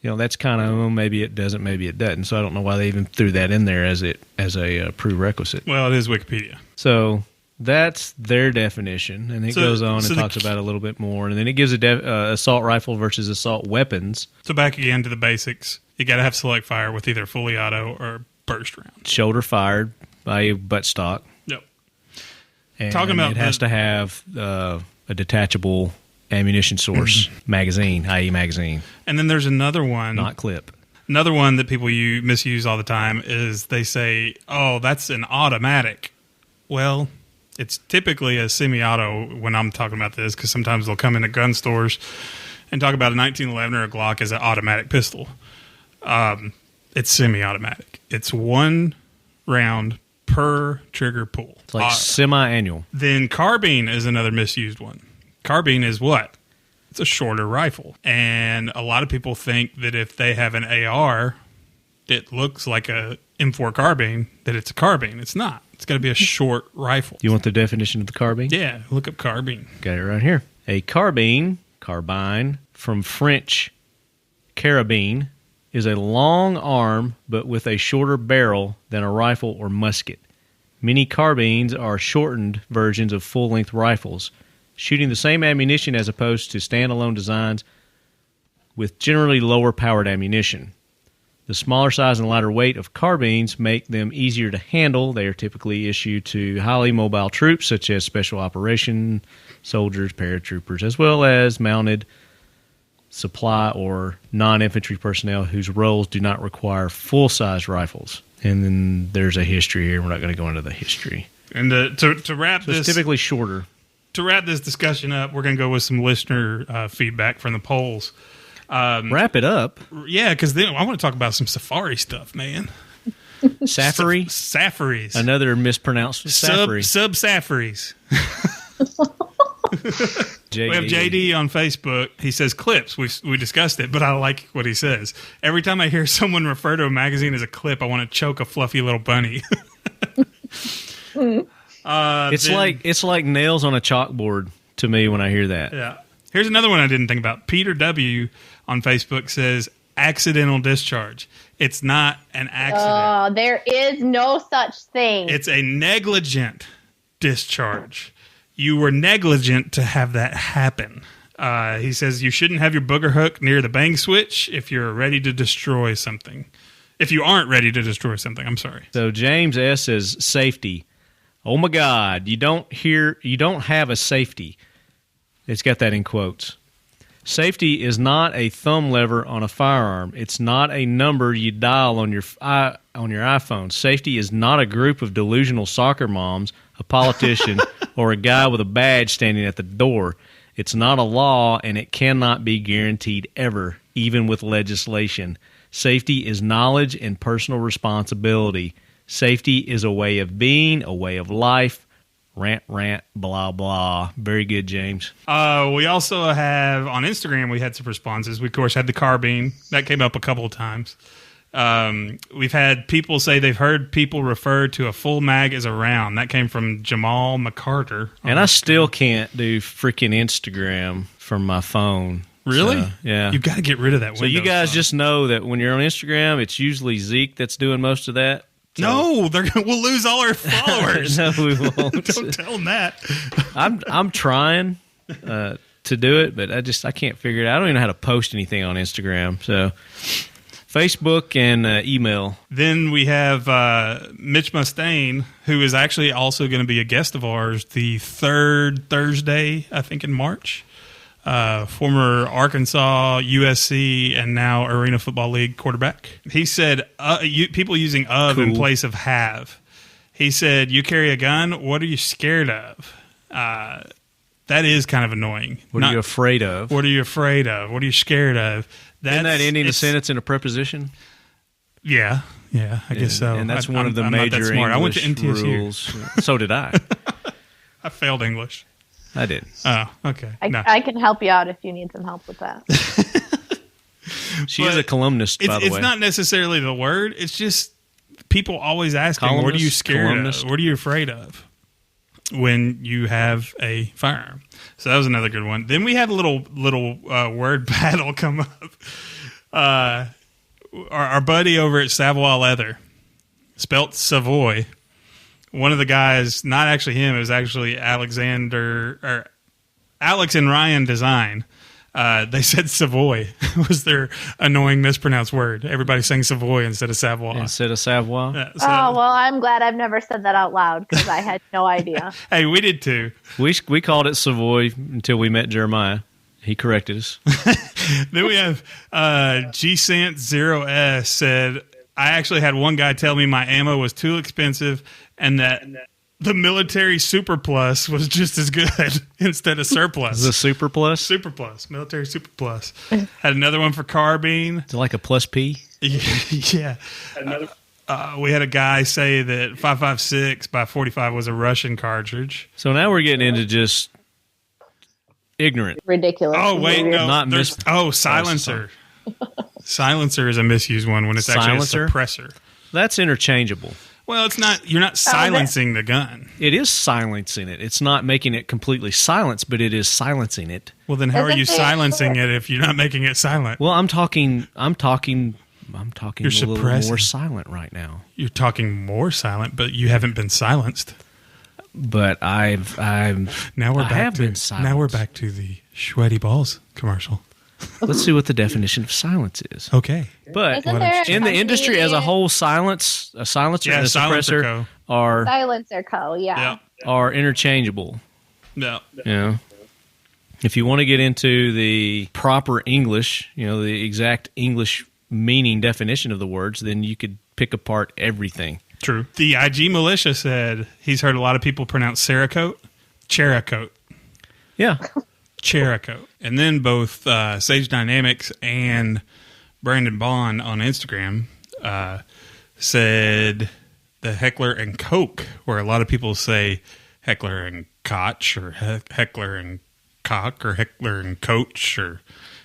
that's kind of, maybe it doesn't, maybe it doesn't. So I don't know why they even threw that in there as a prerequisite. Well, it is Wikipedia. So that's their definition, and it goes on and talks about it a little bit more. And then it gives assault rifle versus assault weapons. So back again to the basics. You got to have select fire with either fully auto or burst round. Shoulder fired by a buttstock. Yep. And it has to have a detachable ammunition source, magazine, i.e. magazine. And then there's another one. Not clip. Another one that people misuse all the time is they say, oh, that's an automatic. Well, it's typically a semi-auto when I'm talking about this, because sometimes they'll come into gun stores and talk about a 1911 or a Glock as an automatic pistol. It's semi-automatic. It's one round per trigger pull. It's like semi-annual. Then carbine is another misused one. Carbine is what? It's a shorter rifle. And a lot of people think that if they have an AR, it looks like a M4 carbine, that it's a carbine. It's not. It's got to be a short rifle. You want the definition of the carbine? Yeah, look up carbine. Got it right here. A carbine, from French carabine, is a long arm but with a shorter barrel than a rifle or musket. Many carbines are shortened versions of full-length rifles, shooting the same ammunition as opposed to standalone designs with generally lower powered ammunition. The smaller size and lighter weight of carbines make them easier to handle. They are typically issued to highly mobile troops such as special operation soldiers, paratroopers, as well as mounted supply or non-infantry personnel whose roles do not require full-size rifles. And then there's a history here. We're not going to go into the history. And to wrap this... It's typically shorter. To wrap this discussion up, we're going to go with some listener feedback from the polls. Wrap it up? Yeah, because then I want to talk about some safari stuff, man. Safari? Safaris. Another mispronounced safari. Sub-safaris. We have JD on Facebook. He says clips. We discussed it, but I like what he says. Every time I hear someone refer to a magazine as a clip, I want to choke a fluffy little bunny. It's like nails on a chalkboard to me when I hear that. Yeah. Here's another one I didn't think about. Peter W. on Facebook says accidental discharge. It's not an accident. Oh, there is no such thing. It's a negligent discharge. You were negligent to have that happen. He says you shouldn't have your booger hook near the bang switch if you're ready to destroy something. If you aren't ready to destroy something, I'm sorry. So James S. says safety. Oh my God, you don't have a safety. It's got that in quotes. Safety is not a thumb lever on a firearm. It's not a number you dial on your iPhone. Safety is not a group of delusional soccer moms, a politician, or a guy with a badge standing at the door. It's not a law, and it cannot be guaranteed ever, even with legislation. Safety is knowledge and personal responsibility. Safety is a way of being, a way of life. Rant, blah, blah. Very good, James. We also have, on Instagram, we had some responses. We, of course, had the carbine. That came up a couple of times. We've had people say they've heard people refer to a full mag as a round. That came from Jamal McCarter. And I still can't do freaking Instagram from my phone. Really? So, yeah. You've got to get rid of that window. So you guys just know that when you're on Instagram, it's usually Zeke that's doing most of that. No, we'll lose all our followers. No, we won't. Don't tell them that. I'm trying to do it, but I can't figure it out. I don't even know how to post anything on Instagram. So Facebook and email. Then we have Mitch Mustaine, who is actually also going to be a guest of ours the third Thursday, I think, in March. Former Arkansas, USC, and now Arena Football League quarterback. He said people using of in place of have. He said, you carry a gun, what are you scared of? That is kind of annoying. What are you afraid of? What are you afraid of? What are you scared of? Isn't that ending a sentence in a preposition? Yeah, I guess so. And that's one of the major English I went to NTSU. rules. So did I. I failed English. I did. Oh, okay. I can help you out if you need some help with that. She is a columnist, by the way. It's not necessarily the word. It's just people always asking, what are you scared of? What are you afraid of when you have a firearm? So that was another good one. Then we had a little word battle come up. Our buddy over at Savoy Leather, spelt Savoy. One of the guys, not actually him, it was actually Alex and Ryan Design. They said Savoy was their annoying mispronounced word. Everybody saying Savoy instead of Savoy. Instead of Savoy? Yeah, well, I'm glad I've never said that out loud because I had no idea. Hey, we did too. We called it Savoy until we met Jeremiah. He corrected us. Then we have GSant0S said, I actually had one guy tell me my ammo was too expensive and that the military Super Plus was just as good instead of surplus. The Super Plus? Super Plus. Military Super Plus. Had another one for Carbine. Is it like a plus P? Yeah. We had a guy say that 5.56 by 45 was a Russian cartridge. So now we're getting into just ignorant. Ridiculous. Oh, wait, no. Silencer. Silencer is a misused one when it's actually a suppressor. That's interchangeable. Well, it's not. You're not silencing the gun. It is silencing it. It's not making it completely silenced, but it is silencing it. Well, then how are you silencing it if you're not making it silent? Well, I'm talking You're a little more silent right now. You're talking more silent, but you haven't been silenced. But I have been silenced. Now we're back to the sweaty balls commercial. Let's see what the definition of silence is. Okay. But in the industry as a whole, a silencer and a suppressor are Silencer Co. Yeah. are interchangeable. Yeah. Yeah. If you want to get into the proper English, the exact English meaning definition of the words, then you could pick apart everything. True. The IG Militia said he's heard a lot of people pronounce Cerakote, Cherakote. Yeah. Cherakote. And then both Sage Dynamics and Brandon Bond on Instagram said the Heckler and Koch, where a lot of people say Heckler and Koch or Heckler and Koch or Heckler and Coach or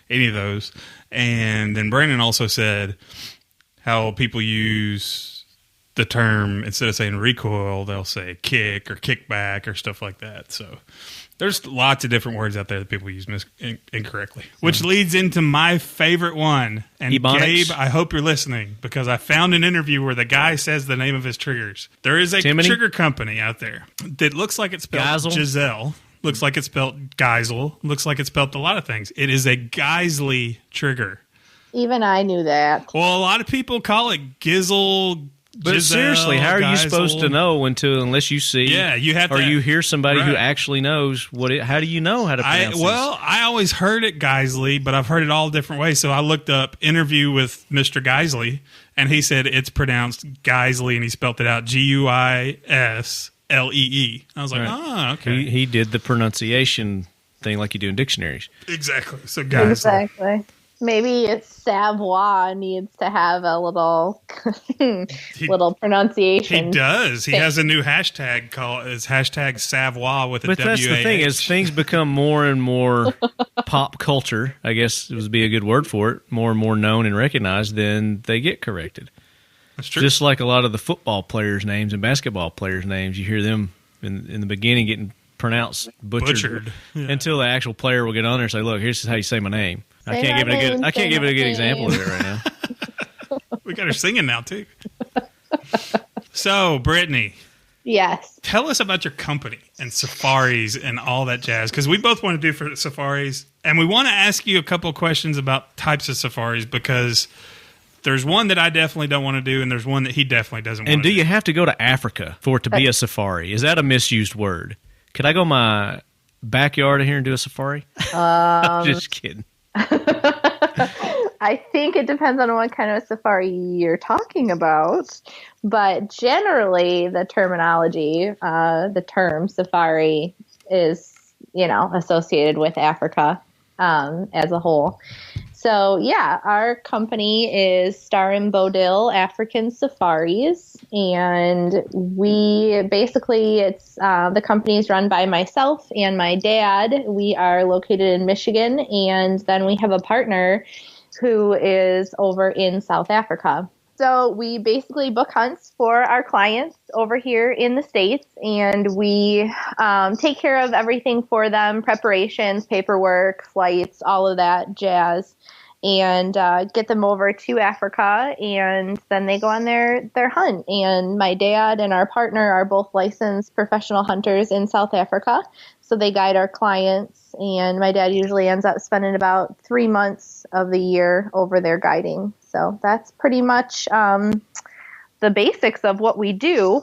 any of those. And then Brandon also said how people use the term, instead of saying recoil, they'll say kick or kickback or stuff like that. So there's lots of different words out there that people use incorrectly, which leads into my favorite one. And Ebonics. Gabe, I hope you're listening because I found an interview where the guy says the name of his triggers. There is a trigger company out there that looks like it's spelled Geisel? Giselle, looks like it's spelled Geisel, looks like it's spelled a lot of things. It is a Geisley trigger. Even I knew that. Well, a lot of people call it Gizzle. But Giselle, seriously, how are you Geisel. supposed to know unless you see? Yeah, you have to. Or you hear somebody who Right. actually knows how do you know how to pronounce this? I always heard it Geisley, but I've heard it all different ways. So I looked up interview with Mr. Geisley, and he said it's pronounced Geisley, and he spelled it out Guislee. I was like, okay. He did the pronunciation thing like you do in dictionaries. Exactly. So Geisley. Exactly. Maybe Savoy needs to have a little pronunciation. He does. He has a new hashtag called is hashtag Savoy with a But that's the thing, as things become more and more pop culture, I guess it would be a good word for it, more and more known and recognized, then they get corrected. That's true. Just like a lot of the football players' names and basketball players' names, you hear them in the beginning getting pronounced butchered. Yeah. Until the actual player will get on there and say, "Look, here's how you say my name." I Say can't my give it a good. name, I can't say give it a my good name. example of it right now. We got her singing now too. So, Brittany, Yes. tell us about your company and safaris and all that jazz, because we both want to do for safaris, and we want to ask you a couple of questions about types of safaris, because there's one that I definitely don't want to do, and there's one that he definitely doesn't want to do. And do you have to go to Africa for it to be a safari? Is that a misused word? Could I go my backyard here and do a safari? Just kidding. I think it depends on what kind of safari you're talking about, but generally the terminology, the term safari is, associated with Africa as a whole. So yeah, our company is Star and Bodil African Safaris, and the company is run by myself and my dad. We are located in Michigan, and then we have a partner who is over in South Africa. So we basically book hunts for our clients over here in the States, and we take care of everything for them, preparations, paperwork, flights, all of that jazz, and get them over to Africa, and then they go on their hunt. And my dad and our partner are both licensed professional hunters in South Africa, so they guide our clients, and my dad usually ends up spending about 3 months of the year over there guiding. So that's pretty much the basics of what we do.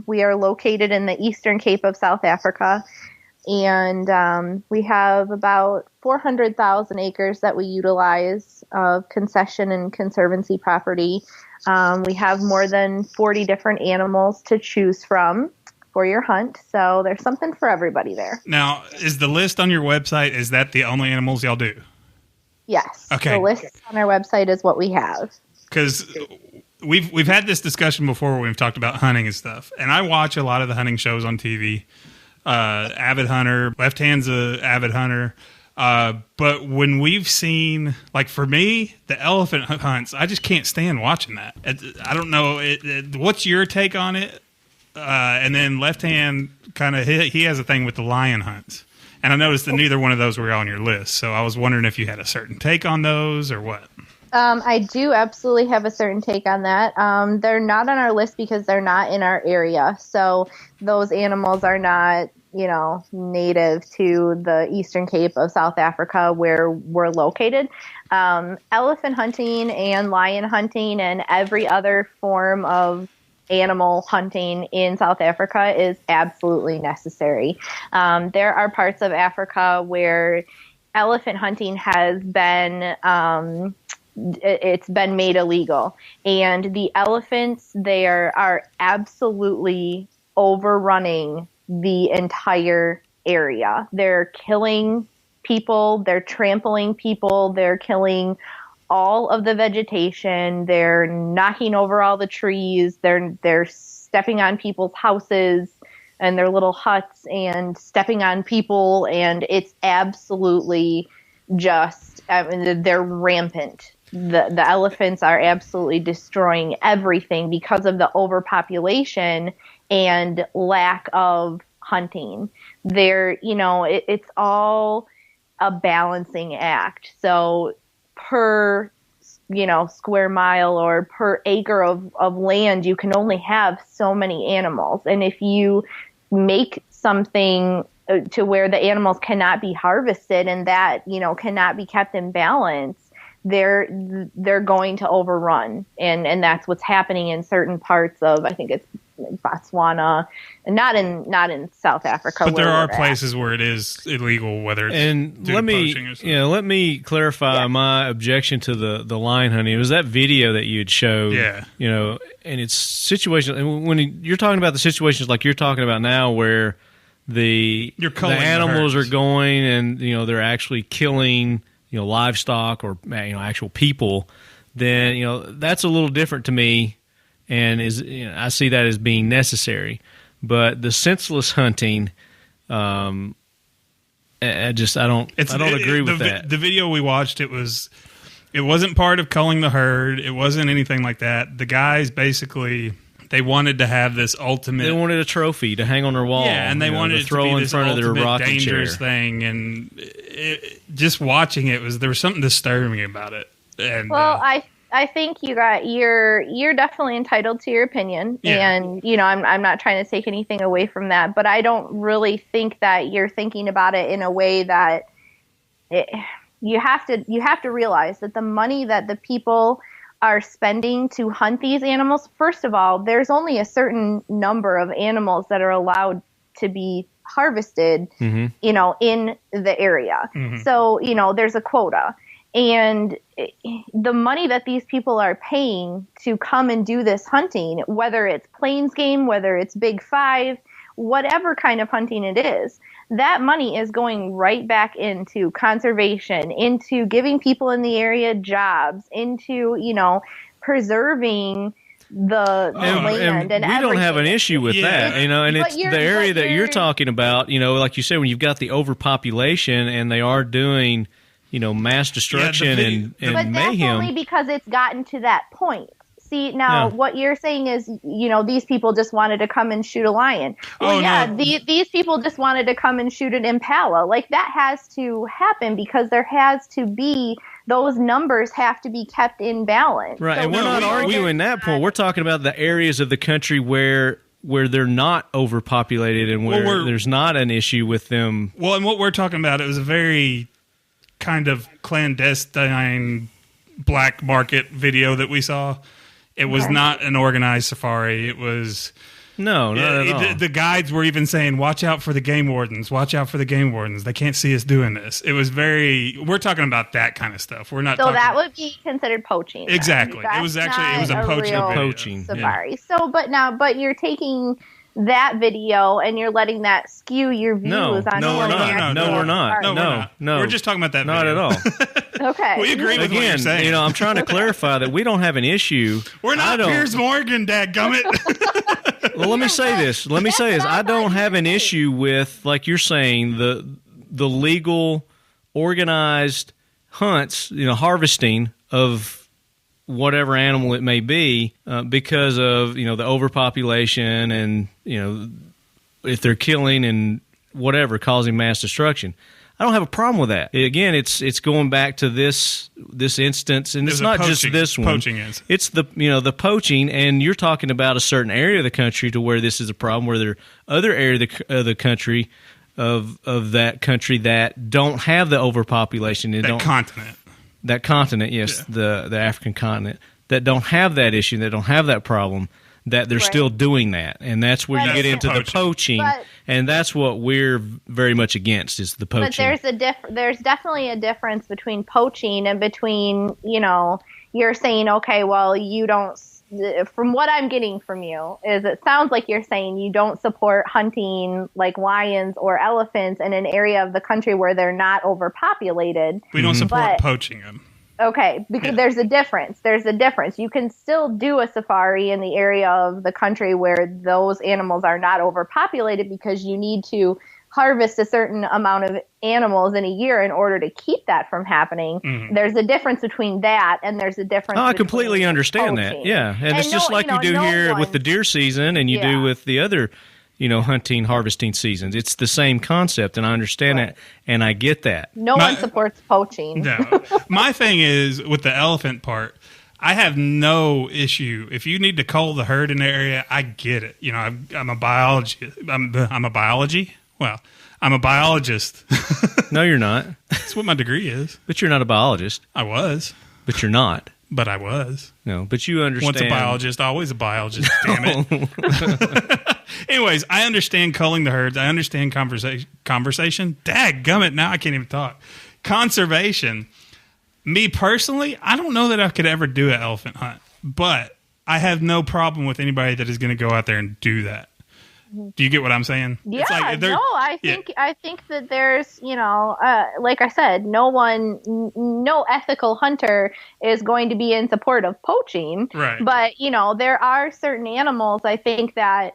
We are located in the Eastern Cape of South Africa, and we have about 400,000 acres that we utilize of concession and conservancy property. We have more than 40 different animals to choose from for your hunt, so there's something for everybody there. Now, is the list on your website, is that the only animals y'all do? Yes. Okay. The list on our website is what we have. Because we've had this discussion before when we've talked about hunting and stuff, and I watch a lot of the hunting shows on TV. Avid hunter, Left Hand's a avid hunter. But when we've seen, like for me, the elephant hunts, I just can't stand watching that. I don't know. What's your take on it? And then Left Hand kind of, he has a thing with the lion hunts. And I noticed that neither one of those were on your list. So I was wondering if you had a certain take on those or what. I do absolutely have a certain take on that. They're not on our list because they're not in our area. So those animals are not, native to the Eastern Cape of South Africa where we're located. Elephant hunting and lion hunting and every other form of animal hunting in South Africa is absolutely necessary. There are parts of Africa where elephant hunting has been it's been made illegal, and the elephants there are absolutely overrunning the entire area. They're killing people, they're trampling people, they're killing all of the vegetation, they're knocking over all the trees, they're stepping on people's houses and their little huts and stepping on people, and it's absolutely just, they're rampant. The elephants are absolutely destroying everything because of the overpopulation and lack of hunting. It's all a balancing act. So per, square mile or per acre of land, you can only have so many animals. And if you make something to where the animals cannot be harvested and that, cannot be kept in balance, they're going to overrun. And that's what's happening in certain parts of, I think it's Botswana, and not in South Africa. But there are places where it is illegal, whether it's poaching or something. Let me clarify my objection to the lion hunting. It was that video that you had showed. Yeah. And it's situations, and when you're talking about the situations like you're talking about now, where the animals are going and they're actually killing livestock or actual people, then that's a little different to me. And I see that as being necessary, but the senseless hunting, I don't agree with that. The video we watched, it wasn't part of culling the herd. It wasn't anything like that. The guys basically, they wanted to have this ultimate. They wanted a trophy to hang on their wall. Yeah, and they wanted to throw it to be in this front of their rocking dangerous chair thing. And just watching it there was something disturbing about it. And I think you're definitely entitled to your opinion, and I'm not trying to take anything away from that, but I don't really think that you're thinking about it in a way that you have to realize that the money that the people are spending to hunt these animals. First of all, there's only a certain number of animals that are allowed to be harvested, in the area. So, there's a quota. And the money that these people are paying to come and do this hunting, whether it's plains game, whether it's Big Five, whatever kind of hunting it is, that money is going right back into conservation, into giving people in the area jobs, into, preserving the land and we don't have an issue with that, and it's the area that you're talking about, like you said, when you've got the overpopulation and they are doing, mass destruction and but mayhem. That's only because it's gotten to that point. See, now what you're saying is, these people just wanted to come and shoot a lion. Well, these people just wanted to come and shoot an impala. Like, that has to happen because there has to be, those numbers have to be kept in balance. Right, so and we're not arguing that point. We're talking about the areas of the country where they're not overpopulated and where there's not an issue with them. Well, and what we're talking about, it was a very kind of clandestine black market video that we saw. It was not an organized safari. It was... No, not at all. The guides were even saying, watch out for the game wardens. Watch out for the game wardens. They can't see us doing this. It was we're talking about that kind of stuff. We're not So that would be considered poaching. Then. Exactly. It was a poaching safari. Yeah. So, but you're taking that video and you're letting that skew your views on No, we're not. We're just talking about that video. Not at all. Okay. We agree with what you're saying. I'm trying to clarify that we don't have an issue. We're not Piers Morgan, dadgummit. Well, let me say this. I don't have an issue with, like you're saying, the legal, organized hunts, harvesting of whatever animal it may be, because of the overpopulation and if they're killing and whatever, causing mass destruction. I don't have a problem with that. Again, it's going back to this instance, and it's not just this one. Poaching is. It's the poaching, and you're talking about a certain area of the country to where this is a problem, where there are other areas of the country of that country that don't have the overpopulation. That continent, yes, the African continent, that don't have that issue, that don't have that problem, that they're still doing that. And that's where you get into the poaching, and that's what we're very much against, is the poaching. But there's definitely a difference between poaching and between, you're saying, okay, well, you don't, from what I'm getting from you, is it sounds like you're saying you don't support hunting like lions or elephants in an area of the country where they're not overpopulated. We don't support poaching them. Okay, because there's a difference. You can still do a safari in the area of the country where those animals are not overpopulated, because you need to harvest a certain amount of animals in a year in order to keep that from happening. Mm-hmm. There's a difference between that, and there's a difference. I completely understand poaching. That. Yeah, and it's just like you do here with the deer season, and you do with the other, hunting, harvesting seasons. It's the same concept, and I understand that, and I get that. No one supports poaching. No. My thing is, with the elephant part, I have no issue. If you need to cull the herd in the area, I get it. I'm a biologist. I'm a biology. Well, I'm a biologist. No, you're not. That's what my degree is. But you're not a biologist. I was. But you're not. But I was. No, but you understand. Once a biologist, always a biologist, damn it. Anyways, I understand culling the herds. I understand conversation. Dadgummit, now I can't even talk. Conservation. Me personally, I don't know that I could ever do an elephant hunt. But I have no problem with anybody that is going to go out there and do that. Do you get what I'm saying? Yeah, I think that there's, like I said, no ethical hunter is going to be in support of poaching. Right. But, there are certain animals, I think that,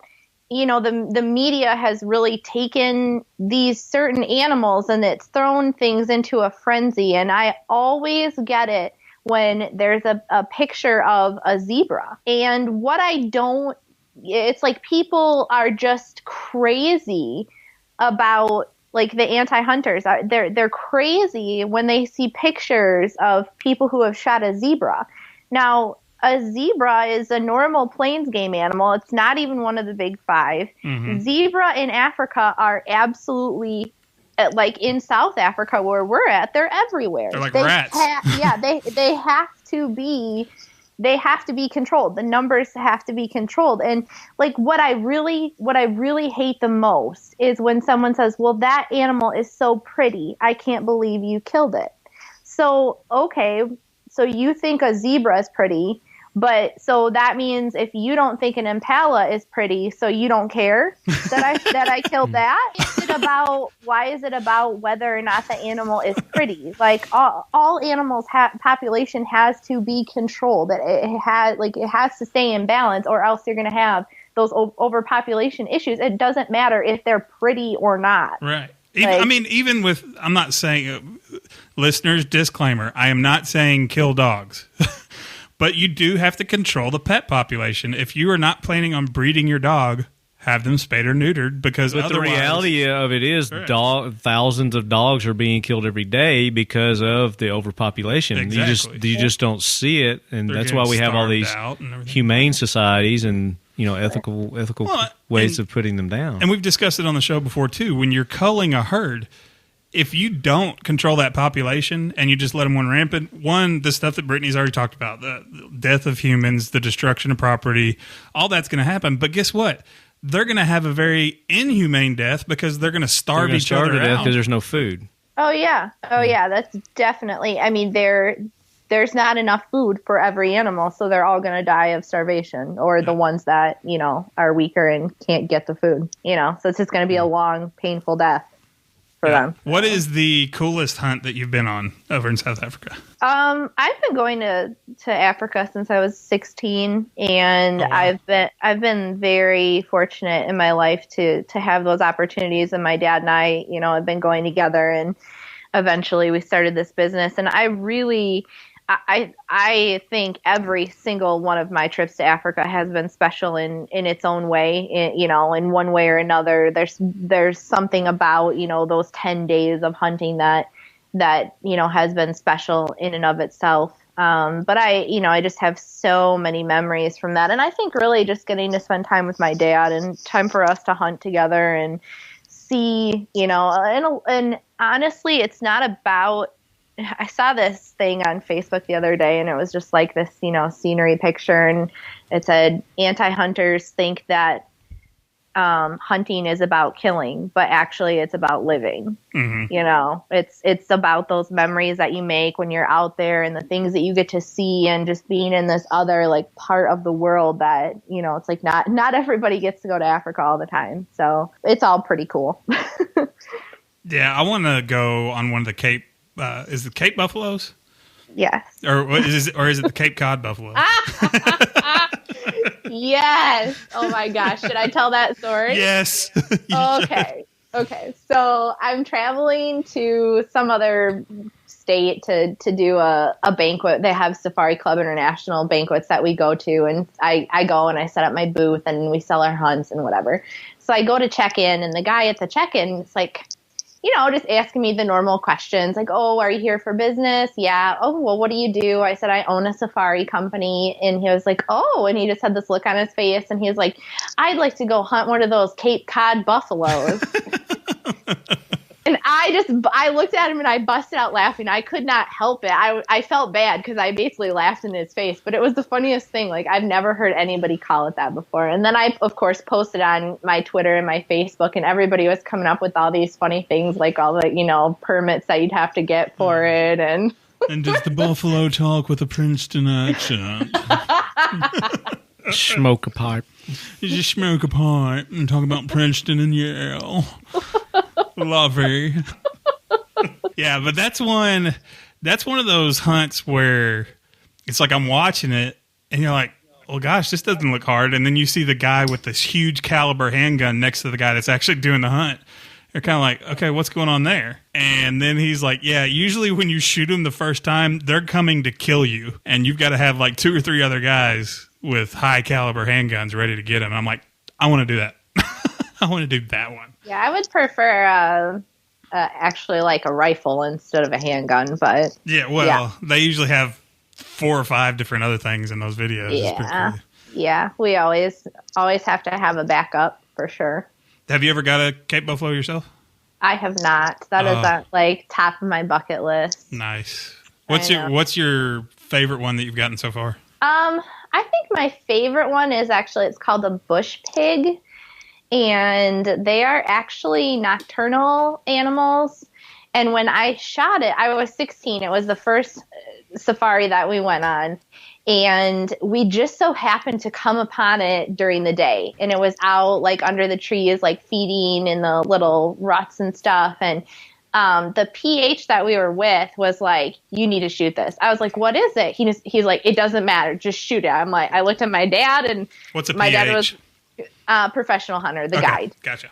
the media has really taken these certain animals and it's thrown things into a frenzy. And I always get it when there's a picture of a zebra. And what it's like people are just crazy about, like, the anti-hunters. They're crazy when they see pictures of people who have shot a zebra. Now, a zebra is a normal plains game animal. It's not even one of the big five. Mm-hmm. Zebra in Africa are absolutely, like in South Africa where we're at, they're everywhere. They're like rats. They have to be. They have to be controlled. The numbers have to be controlled. And like what I really hate the most is when someone says, "Well, that animal is so pretty. I can't believe you killed it." So, okay, so you think a zebra is pretty, but so that means if you don't think an impala is pretty, so you don't care that I killed that? Why is it about whether or not the animal is pretty? Like all animals population has to be controlled. It has to stay in balance, or else you're going to have those overpopulation issues. It doesn't matter if they're pretty or not. Right. Even with, I'm not saying, listeners, disclaimer, I am not saying kill dogs. But you do have to control the pet population. If you are not planning on breeding your dog, have them spayed or neutered, because but the reality of it is thousands of dogs are being killed every day because of the overpopulation. Exactly. You just don't see it, and that's why we have all these humane societies and ethical ways of putting them down. And we've discussed it on the show before too. When you're culling a herd, if you don't control that population and you just let them run rampant, the stuff that Brittany's already talked about, the death of humans, the destruction of property, all that's going to happen. But guess what? They're going to have a very inhumane death because they're going to starve each other to death out because there's no food. Oh yeah, that's definitely. I mean, there's not enough food for every animal, so they're all going to die of starvation, or the ones that are weaker and can't get the food. So it's just going to be a long, painful death for them. What is the coolest hunt that you've been on over in South Africa? I've been going to Africa since I was 16, and I've been very fortunate in my life to have those opportunities. And my dad and I, have been going together, and eventually we started this business. And I think every single one of my trips to Africa has been special in its own way. In one way or another, there's something about, those 10 days of hunting that has been special in and of itself. But I just have so many memories from that. And I think really just getting to spend time with my dad and time for us to hunt together and see, and honestly, it's not about, I saw this thing on Facebook the other day, and it was just like this, scenery picture, and it said anti-hunters think that hunting is about killing, but actually it's about living. Mm-hmm. It's about those memories that you make when you're out there, and the things that you get to see, and just being in this other part of the world that it's like not everybody gets to go to Africa all the time, so it's all pretty cool. Yeah, I want to go on one of the Cape. Is it Cape buffaloes? Yes. Or is it the Cape Cod buffalo? Yes. Oh my gosh. Should I tell that story? Yes. Okay. So I'm traveling to some other state to do a banquet. They have Safari Club International banquets that we go to, and I go and I set up my booth and we sell our hunts and whatever. So I go to check in, and the guy at the check-in is like, just asking me the normal questions like, "Oh, are you here for business?" "Yeah." "Oh, well, what do you do?" I said, "I own a safari company." And he was like, "Oh," and he just had this look on his face, and he was like, "I'd like to go hunt one of those Cape Cod buffaloes." And I looked at him and I busted out laughing. I could not help it. I felt bad because I basically laughed in his face, but it was the funniest thing. Like, I've never heard anybody call it that before. And then I, of course, posted on my Twitter and my Facebook, and everybody was coming up with all these funny things, like all the, permits that you'd have to get for it. And does the buffalo talk with a Princeton accent? Smoke a pipe. You just smoke a pipe and talk about Princeton and Yale. Lovey. Yeah, but that's one of those hunts where it's like I'm watching it and you're like, "Oh gosh, this doesn't look hard." And then you see the guy with this huge caliber handgun next to the guy that's actually doing the hunt. You're kind of like, "Okay, what's going on there?" And then he's like, "Yeah, usually when you shoot them the first time, they're coming to kill you. And you've got to have like 2 or 3 other guys with high caliber handguns ready to get him." And I'm like, I want to do that. I want to do that one. Yeah, I would prefer actually like a rifle instead of a handgun, but they usually have 4 or 5 different other things in those videos. It's pretty cool. Yeah. We always have to have a backup for sure. Have you ever got a Cape Buffalo yourself? I have not. That is at like top of my bucket list. Nice. What's your favorite one that you've gotten so far? I think my favorite one is actually, it's called a bush pig, and they are actually nocturnal animals. And when I shot it, I was 16. It was the first safari that we went on. And we just so happened to come upon it during the day. And it was out like under the trees, like feeding in the little ruts and stuff. And the PH that we were with was like, you need to shoot this. I was like, what is it? He's like, it doesn't matter. Just shoot it. I'm like, I looked at my dad, and what's a my PH? dad was professional hunter, the guide. Gotcha.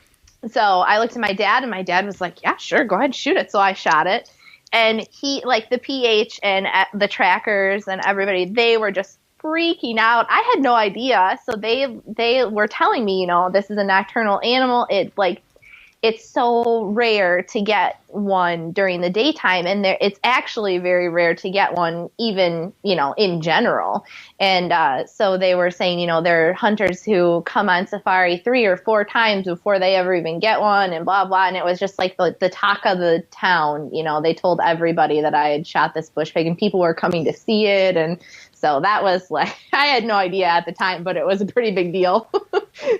So I looked at my dad, and my dad was like, yeah, sure, go ahead and shoot it. So I shot it. And he, like the PH and the trackers and everybody, they were just freaking out. I had no idea. So they were telling me, this is a nocturnal animal. It's so rare to get one during the daytime, and it's actually very rare to get one even, in general. And so they were saying, there are hunters who come on safari 3 or 4 times before they ever even get one, and blah, blah. And it was just like the talk of the town. They told everybody that I had shot this bush pig, and people were coming to see it. And so that was like, I had no idea at the time, but it was a pretty big deal.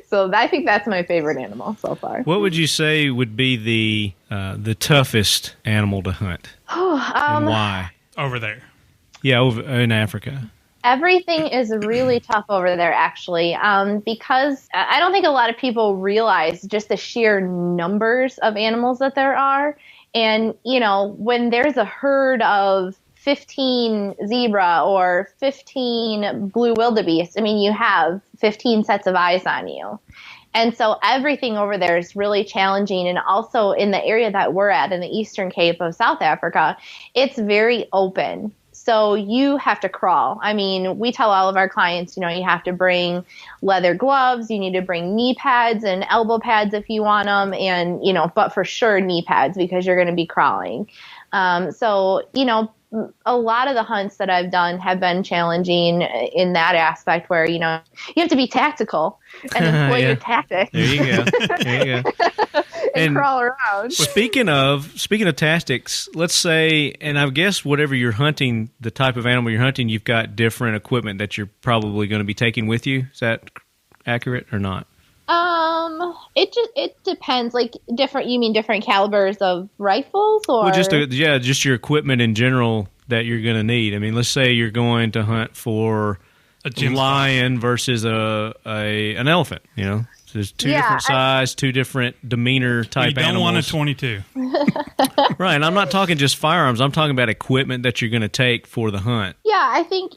So I think that's my favorite animal so far. What would you say would be the toughest animal to hunt? And why? Over there. Yeah, over in Africa. Everything is really tough over there, actually, because I don't think a lot of people realize just the sheer numbers of animals that there are. And, when there's a herd of 15 zebra or 15 blue wildebeest, you have 15 sets of eyes on you. And so everything over there is really challenging. And also in the area that we're at in the Eastern Cape of South Africa, it's very open. So you have to crawl. We tell all of our clients, you have to bring leather gloves. You need to bring knee pads and elbow pads if you want them. And, but for sure knee pads, because you're going to be crawling. A lot of the hunts that I've done have been challenging in that aspect where, you have to be tactical and employ your tactics. There you go. and crawl around. Speaking of tactics, let's say, and I guess whatever you're hunting, the type of animal you're hunting, you've got different equipment that you're probably going to be taking with you. Is that accurate or not? It depends. Like you mean different calibers of rifles, or just your equipment in general that you're going to need. Let's say you're going to hunt for a lion versus an elephant. So there's two different size, 2 different demeanor type animals. You don't want a 22. Right, and I'm not talking just firearms. I'm talking about equipment that you're going to take for the hunt. Yeah, I think,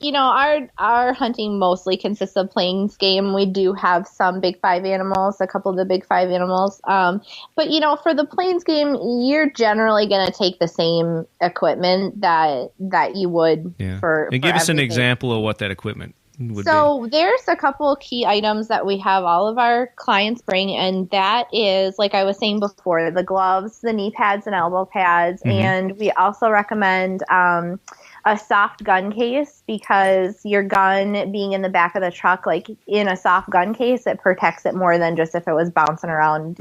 our hunting mostly consists of plains game. We do have some big 5 animals, a couple of the big 5 animals. But, for the plains game, you're generally going to take the same equipment that you would for And give us everything. an example of what that equipment would be. be. There's a couple key items that we have all of our clients bring, and that is, like I was saying before, the gloves, the knee pads and elbow pads, and we also recommend a soft gun case, because your gun being in the back of the truck, like in a soft gun case, it protects it more than just if it was bouncing around,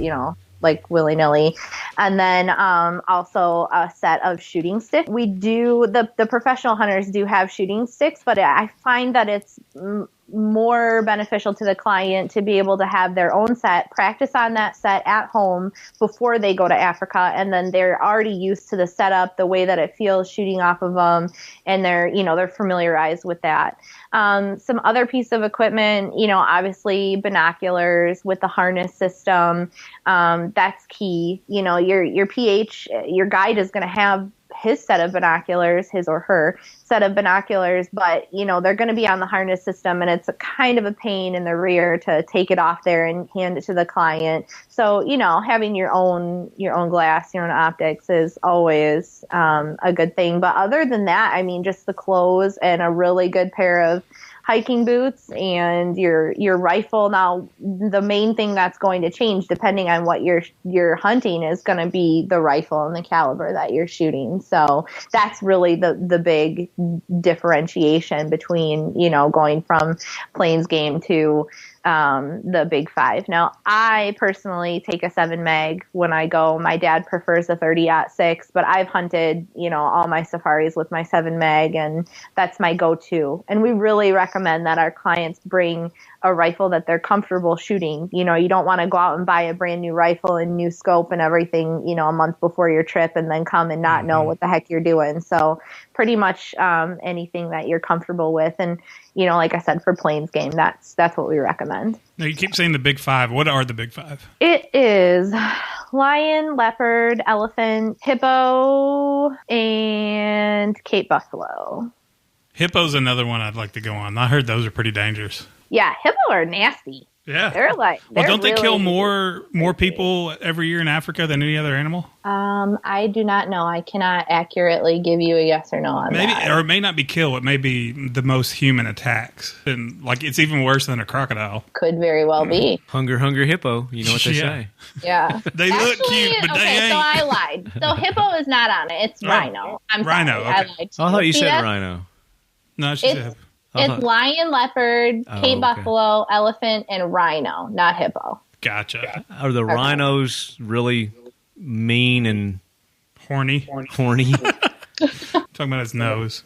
like willy-nilly. And then also a set of shooting sticks. We do, the professional hunters do have shooting sticks, but I find that it's more beneficial to the client to be able to have their own set, practice on that set at home before they go to Africa, and then they're already used to the setup, the way that it feels shooting off of them, and they're familiarized with that. Some other piece of equipment, obviously binoculars with the harness system, that's key. Your PH, your guide is going to have his set of binoculars, his or her set of binoculars, but they're going to be on the harness system, and it's a kind of a pain in the rear to take it off there and hand it to the client. So having your own glass, your own optics is always a good thing. But other than that, just the clothes and a really good pair of hiking boots and your rifle. Now, the main thing that's going to change depending on what you're hunting is going to be the rifle and the caliber that you're shooting. So that's really the big differentiation between, going from plains game to the big 5. Now, I personally take a 7 mag when I go. My dad prefers a 30-06, but I've hunted, all my safaris with my 7 mag, and that's my go-to. And we really recommend that our clients bring a rifle that they're comfortable shooting. You don't want to go out and buy a brand new rifle and new scope and everything, a month before your trip and then come and not know what the heck you're doing. So pretty much anything that you're comfortable with. And, like I said, for plains game, that's what we recommend. Now, you keep saying the big 5. What are the big 5? It is lion, leopard, elephant, hippo, and Cape buffalo. Hippo's another one I'd like to go on. I heard those are pretty dangerous. Yeah, hippo are nasty. Yeah. They're don't they really kill more people every year in Africa than any other animal? I do not know. I cannot accurately give you a yes or no on that. Or it may not be kill. It may be the most human attacks. And it's even worse than a crocodile. Could very well be. Hunger hippo. You know what they say. Yeah. They look cute, but they ain't. So I lied. So hippo is not on it. It's rhino. I'm rhino, sorry. okay. I lied. I thought you said rhino. No, she said. It's lion, leopard, Cape buffalo, elephant, and rhino, not hippo. Gotcha. Are the rhinos really mean and horny? Talking about his nose.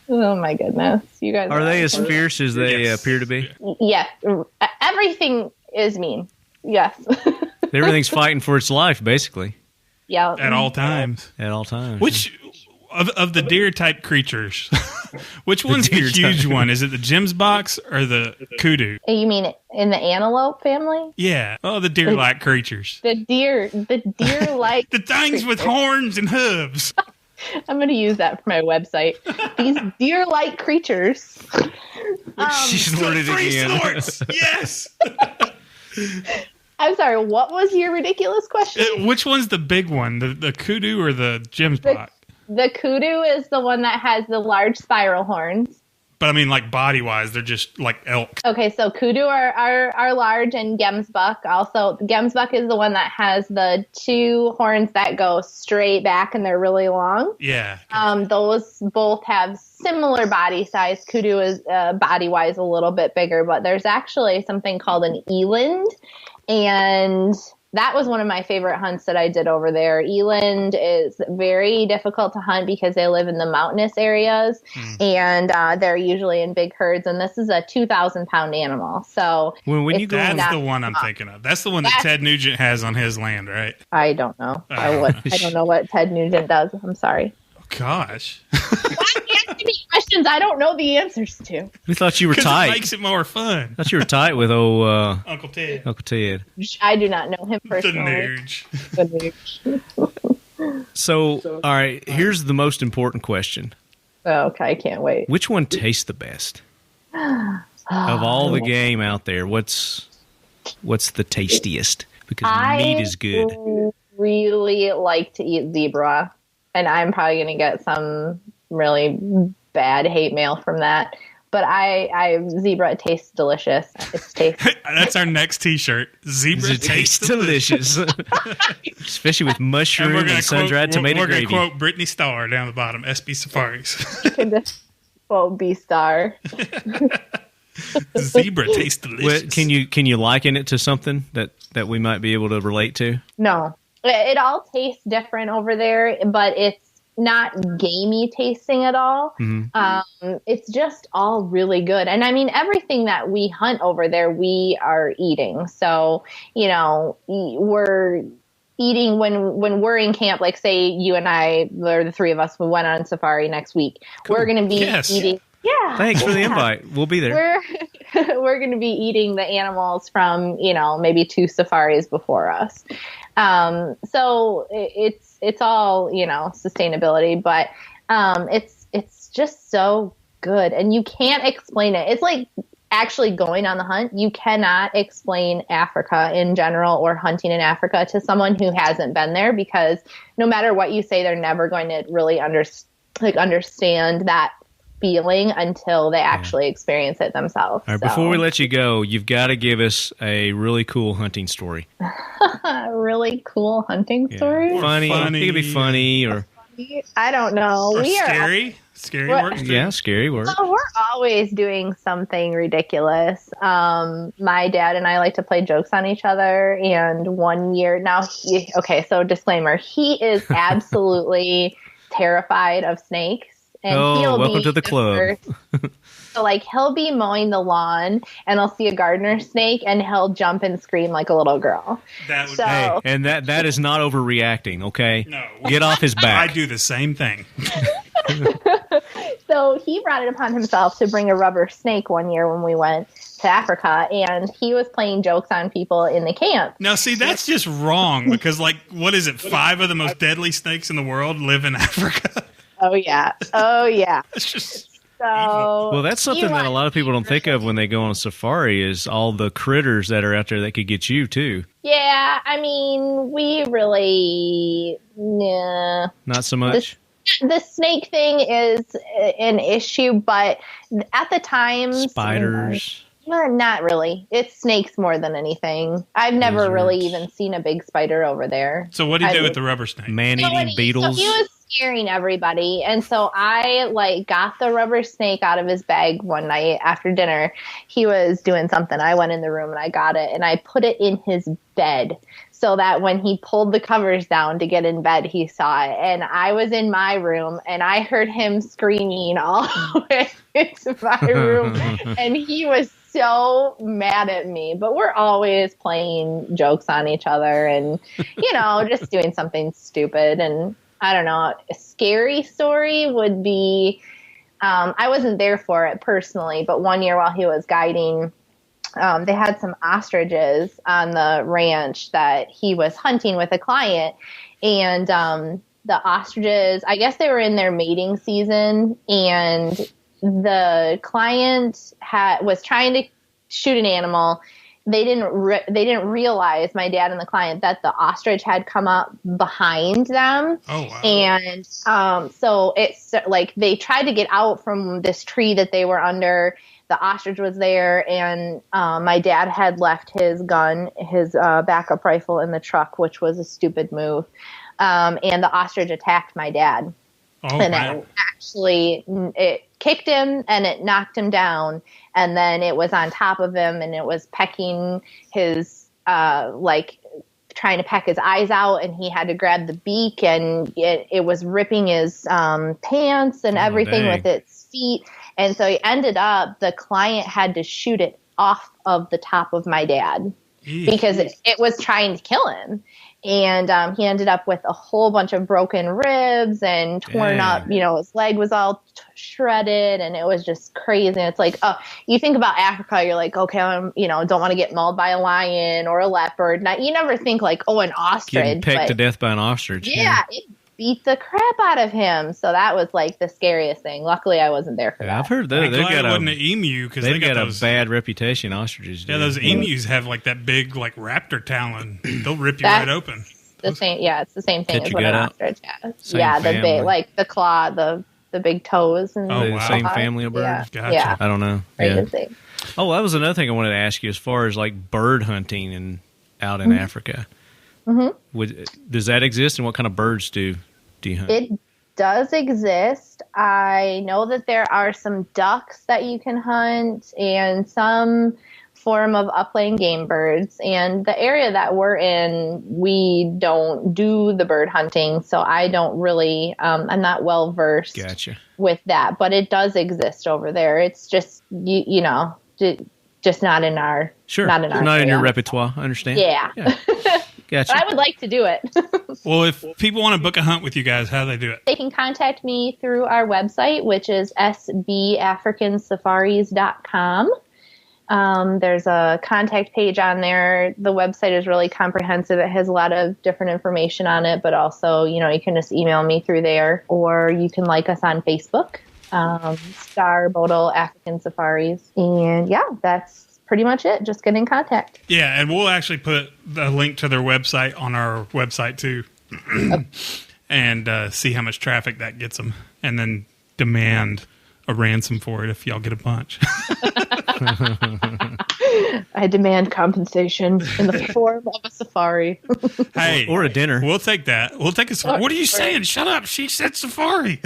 Oh my goodness, you guys are they as fierce as they appear to be? Yes, everything is mean. Yes, everything's fighting for its life, basically. Yeah, at all times. Which of the deer type creatures, which one's the huge one? Is it the Jim's box or the kudu? You mean in the antelope family? Yeah. Oh, the deer-like creatures. The deer-like the things with horns and hooves. I'm going to use that for my website. These deer-like creatures. She's learned it again. Yes. I'm sorry. What was your ridiculous question? Which one's the big one? The kudu or the Jim's box? The kudu is the one that has the large spiral horns. But I mean, body-wise, they're just like elk. Okay, so kudu are large, and gemsbuck also. Gemsbuck is the one that has the 2 horns that go straight back, and they're really long. Yeah. Those both have similar body size. Kudu is body-wise a little bit bigger, but there's actually something called an eland, and that was one of my favorite hunts that I did over there. Eland is very difficult to hunt because they live in the mountainous areas, and they're usually in big herds. And this is a 2,000-pound animal. So when you go, that's the one I'm thinking of. That's the one that Ted Nugent has on his land, right? I don't know. I don't know what Ted Nugent does. I'm sorry. Gosh. Why asking me questions I don't know the answers to? We thought you were tight. It makes it more fun. I thought you were tight with Uncle Ted. Uncle Ted. I do not know him personally. The Nooge. So, all right, here's the most important question. Oh, okay, I can't wait. Which one tastes the best? Of all the game out there, what's the tastiest? Because meat is good. I really like to eat zebra. And I'm probably going to get some really bad hate mail from that. But zebra tastes delicious. It's tasty. That's our next T-shirt. Zebra tastes delicious. Especially with mushroom and sun-dried tomato gravy. We're going to quote Brittany Starr down the bottom, SB Safaris. Well, B-Star. Zebra tastes delicious. What, can you liken it to something that we might be able to relate to? No. It all tastes different over there, but it's not gamey tasting at all. Mm-hmm. It's just all really good. And I mean, everything that we hunt over there, we are eating. So, we're eating when we're in camp, like say you and I, or the 3 of us, we went on safari next week. Cool. We're going to be eating. Yeah. Thanks for the invite. We'll be there. We're going to be eating the animals from, maybe 2 safaris before us. So it's all, sustainability, but, it's just so good, and you can't explain it. It's like actually going on the hunt. You cannot explain Africa in general or hunting in Africa to someone who hasn't been there, because no matter what you say, they're never going to really understand that feeling until they actually experience it themselves. All right, before we let you go, you've got to give us a really cool hunting story. A really cool hunting story? Funny. It could be funny or... I don't know. Or scary. Scary works too. Yeah, scary works. Well, we're always doing something ridiculous. My dad and I like to play jokes on each other. And one year now, so disclaimer, he is absolutely terrified of snakes. And welcome to the club. So, like, he'll be mowing the lawn and I'll see a gardener snake and he'll jump and scream like a little girl. And that is not overreacting, okay? No. Get off his back. I do the same thing. So he brought it upon himself to bring a rubber snake one year when we went to Africa, and he was playing jokes on people in the camp. Now, see, that's just wrong because, like, what is it? 5 of the most deadly snakes in the world live in Africa. Oh, yeah. It's just well, that's something that a lot of people don't think of when they go on a safari is all the critters that are out there that could get you, too. Yeah, I mean, we really... Not so much? The snake thing is an issue, but at the time... Spiders... Not really. It's snakes more than anything. I've never Lizards. really even seen a big spider over there. So what do you do with the rubber snake? Man-eating beetles. So he was scaring everybody, and so I got the rubber snake out of his bag one night after dinner. He was doing something. I went in the room and I got it, and I put it in his bed so that when he pulled the covers down to get in bed, he saw it. And I was in my room, and I heard him screaming all the way into my room, and he was so mad at me. But we're always playing jokes on each other and, just doing something stupid. And I don't know, a scary story would be, I wasn't there for it personally, but one year while he was guiding, they had some ostriches on the ranch that he was hunting with a client. And the ostriches, I guess they were in their mating season, and the client was trying to shoot an animal. They didn't realize, my dad and the client, that the ostrich had come up behind them. Oh, wow. And so it's like they tried to get out from this tree that they were under. The ostrich was there, and my dad had left his gun, his backup rifle in the truck, which was a stupid move. And the ostrich attacked my dad. Oh, and wow. it kicked him and it knocked him down, and then it was on top of him and it was pecking his trying to peck his eyes out, and he had to grab the beak, and it was ripping his pants and everything with its feet. And so he ended up, the client had to shoot it off of the top of my dad because it was trying to kill him. And he ended up with a whole bunch of broken ribs and torn up, his leg was all shredded, and it was just crazy. And it's like, you think about Africa, you're like, okay, don't want to get mauled by a lion or a leopard. Now, you never think like, an ostrich. Getting pecked to death by an ostrich. Yeah, it beat the crap out of him. So that was like the scariest thing. Luckily, I wasn't there for that. I've heard I'm they've glad got it wasn't an emu because they've got those, a bad reputation. Ostriches do. Yeah, those emus have like that big like raptor talon. They'll rip you right open. The same, it's the same thing as what an ostrich has. Same the family. big, like the claw, the big toes, and wow. Same family of birds. Gotcha. Yeah, I don't know. crazy. Oh, that was another thing I wanted to ask you as far as like bird hunting and out in Africa. Does that exist, and what kind of birds do you hunt? It does exist. I know that there are some ducks that you can hunt and some form of upland game birds. And the area that we're in, we don't do the bird hunting, so I don't really, I'm not well versed with that. But it does exist over there. It's just, just not in our not in your repertoire. I understand. Yeah. Gotcha. But I would like to do it. Well, if people want to book a hunt with you guys, how do they do it? They can contact me through our website, which is sbafricansafaris.com. There's a contact page on there. The website is really comprehensive. It has a lot of different information on it, but also, you can just email me through there, or you can like us on Facebook, Star Bodal African Safaris. And that's pretty much it. Just get in contact. Yeah, and we'll actually put the link to their website on our website too, and see how much traffic that gets them, and then demand a ransom for it if y'all get a bunch. I demand compensation in the form of a safari. Hey, or a dinner. We'll take that. We'll take a safari. What are you saying? Shut up. She said safari.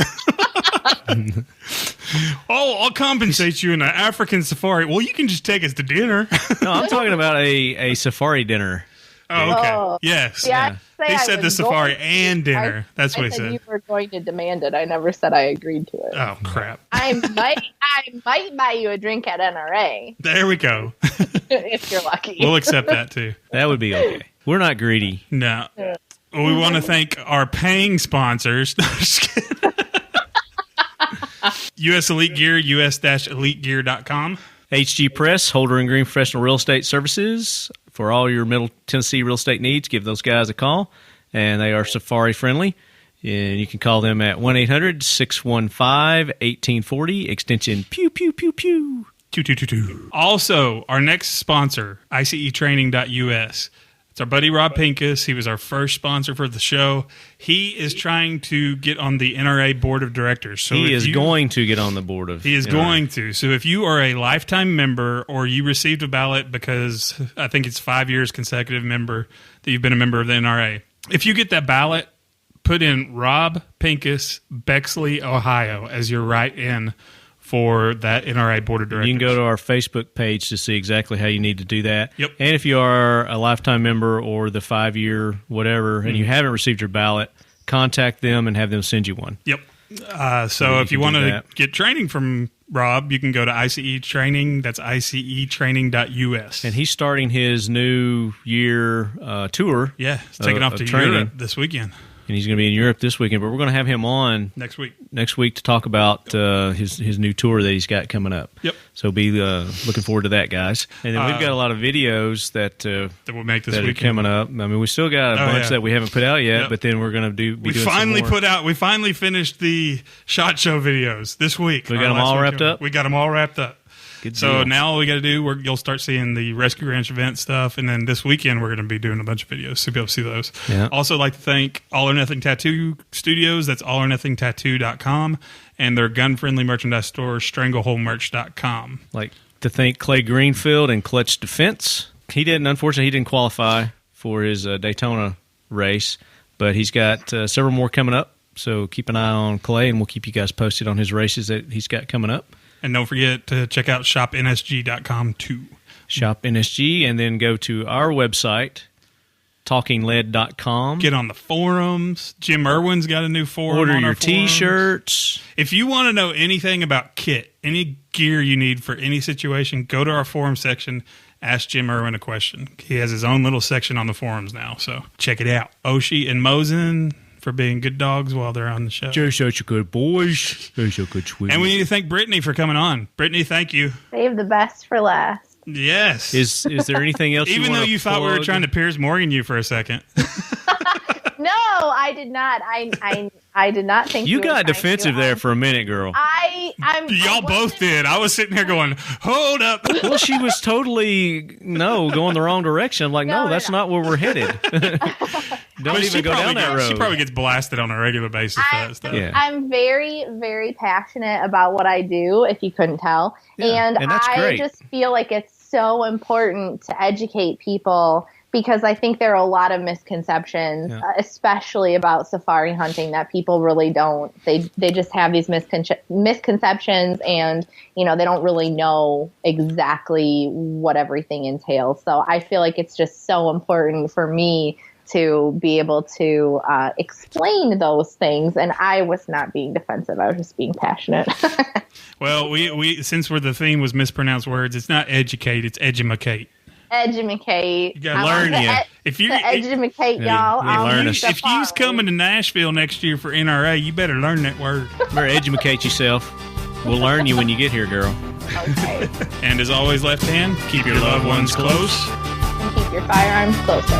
Oh, I'll compensate you in an African safari. Well, you can just take us to dinner. No, I'm talking about a safari dinner. Oh, okay. Oh. Yes. Yeah. He said the safari and dinner. That's what he said. You were going to demand it. I never said I agreed to it. Oh, crap. I might buy you a drink at NRA. There we go. If you're lucky. We'll accept that, too. That would be okay. We're not greedy. No. We want to thank our paying sponsors. U.S. Elite Gear, us-elitegear.com. HG Press, Holder and Green Professional Real Estate Services. For all your Middle Tennessee real estate needs, give those guys a call. And they are safari friendly. And you can call them at 1-800-615-1840, extension pew, pew, pew, pew. 2222. Also, our next sponsor, ICEtraining.us. It's our buddy Rob Pincus. He was our first sponsor for the show. He is trying to get on the NRA board of directors. So he is going to get on the board of He is NRA. going to. So if you are a lifetime member or you received a ballot because I think it's 5 years consecutive member that you've been a member of the NRA, if you get that ballot, put in Rob Pincus, Bexley, Ohio as your write-in for that NRA board of directors. You can go to our Facebook page to see exactly how you need to do that. Yep. And if you are a lifetime member or the 5-year whatever, and you haven't received your ballot, contact them and have them send you one. Yep. So if you want to that. get training from Rob, you can go to ICE Training. That's ICEtraining.us. And he's starting his new year tour. Yeah, he's taking off to training. Europe this weekend. And he's going to be in Europe this weekend. But we're going to have him on Next week to talk about his new tour that he's got coming up. Yep. So be looking forward to that, guys. And then we've got a lot of videos that we'll make this that weekend. are coming up. I mean, we still got a bunch that we haven't put out yet, Yep. but then we're going to be doing finally some more. We finally finished the SHOT Show videos this week. We got them all wrapped up? We got them all wrapped up. Good So deal. now all we got to do, you'll start seeing the Rescue Ranch event stuff, and then this weekend we're going to be doing a bunch of videos, so you'll be able to see those. Yeah. Also, like to thank All or Nothing Tattoo Studios. That's allornothingtattoo.com, and their gun-friendly merchandise store, strangleholemerch.com. Like to thank Clay Greenfield and Clutch Defense. Unfortunately, he didn't qualify for his Daytona race, but he's got several more coming up. So keep an eye on Clay, and we'll keep you guys posted on his races that he's got coming up. And don't forget to check out shopnsg.com too. Shop NSG, and then go to our website, talkingled.com. Get on the forums. Jim Irwin's got a new forum. Order on your our forums. T-shirts. If you want to know anything about kit, any gear you need for any situation, go to our forum section. Ask Jim Irwin a question. He has his own little section on the forums now, so check it out. Oshie and Mosen for being good dogs while they're on the show. You're such a good boys. You're so good, sweet. And we need to thank Brittany for coming on. Brittany, thank you. Save the best for last. Yes. Is there anything else? Even though you thought we were trying to Piers Morgan you for a second. No, I did not. I did not think You were got trying to defensive there for a minute, girl. Y'all both did. I was sitting here going, hold up. Well, she was totally going the wrong direction. I'm like, no, that's not where we're headed. Don't But even go down that road. She probably gets blasted on a regular basis for that stuff. Yeah. I'm very, very passionate about what I do, if you couldn't tell. Yeah, and that's I great. just feel like it's so important to educate people because I think there are a lot of misconceptions, especially about safari hunting, that people really don't. They just have these misconceptions, and they don't really know exactly what everything entails. So I feel like it's just so important for me to be able to explain those things, and I was not being defensive. I was just being passionate. Well, we since the theme was mispronounced words, it's not educate, it's edumacate. Edumacate. You gotta learn If you edumacate, y'all. If you's coming to Nashville next year for NRA, you better learn that word. Better educate yourself. We'll learn you when you get here, girl. Okay. And as always, left hand, keep your loved ones close. And keep your firearms closer.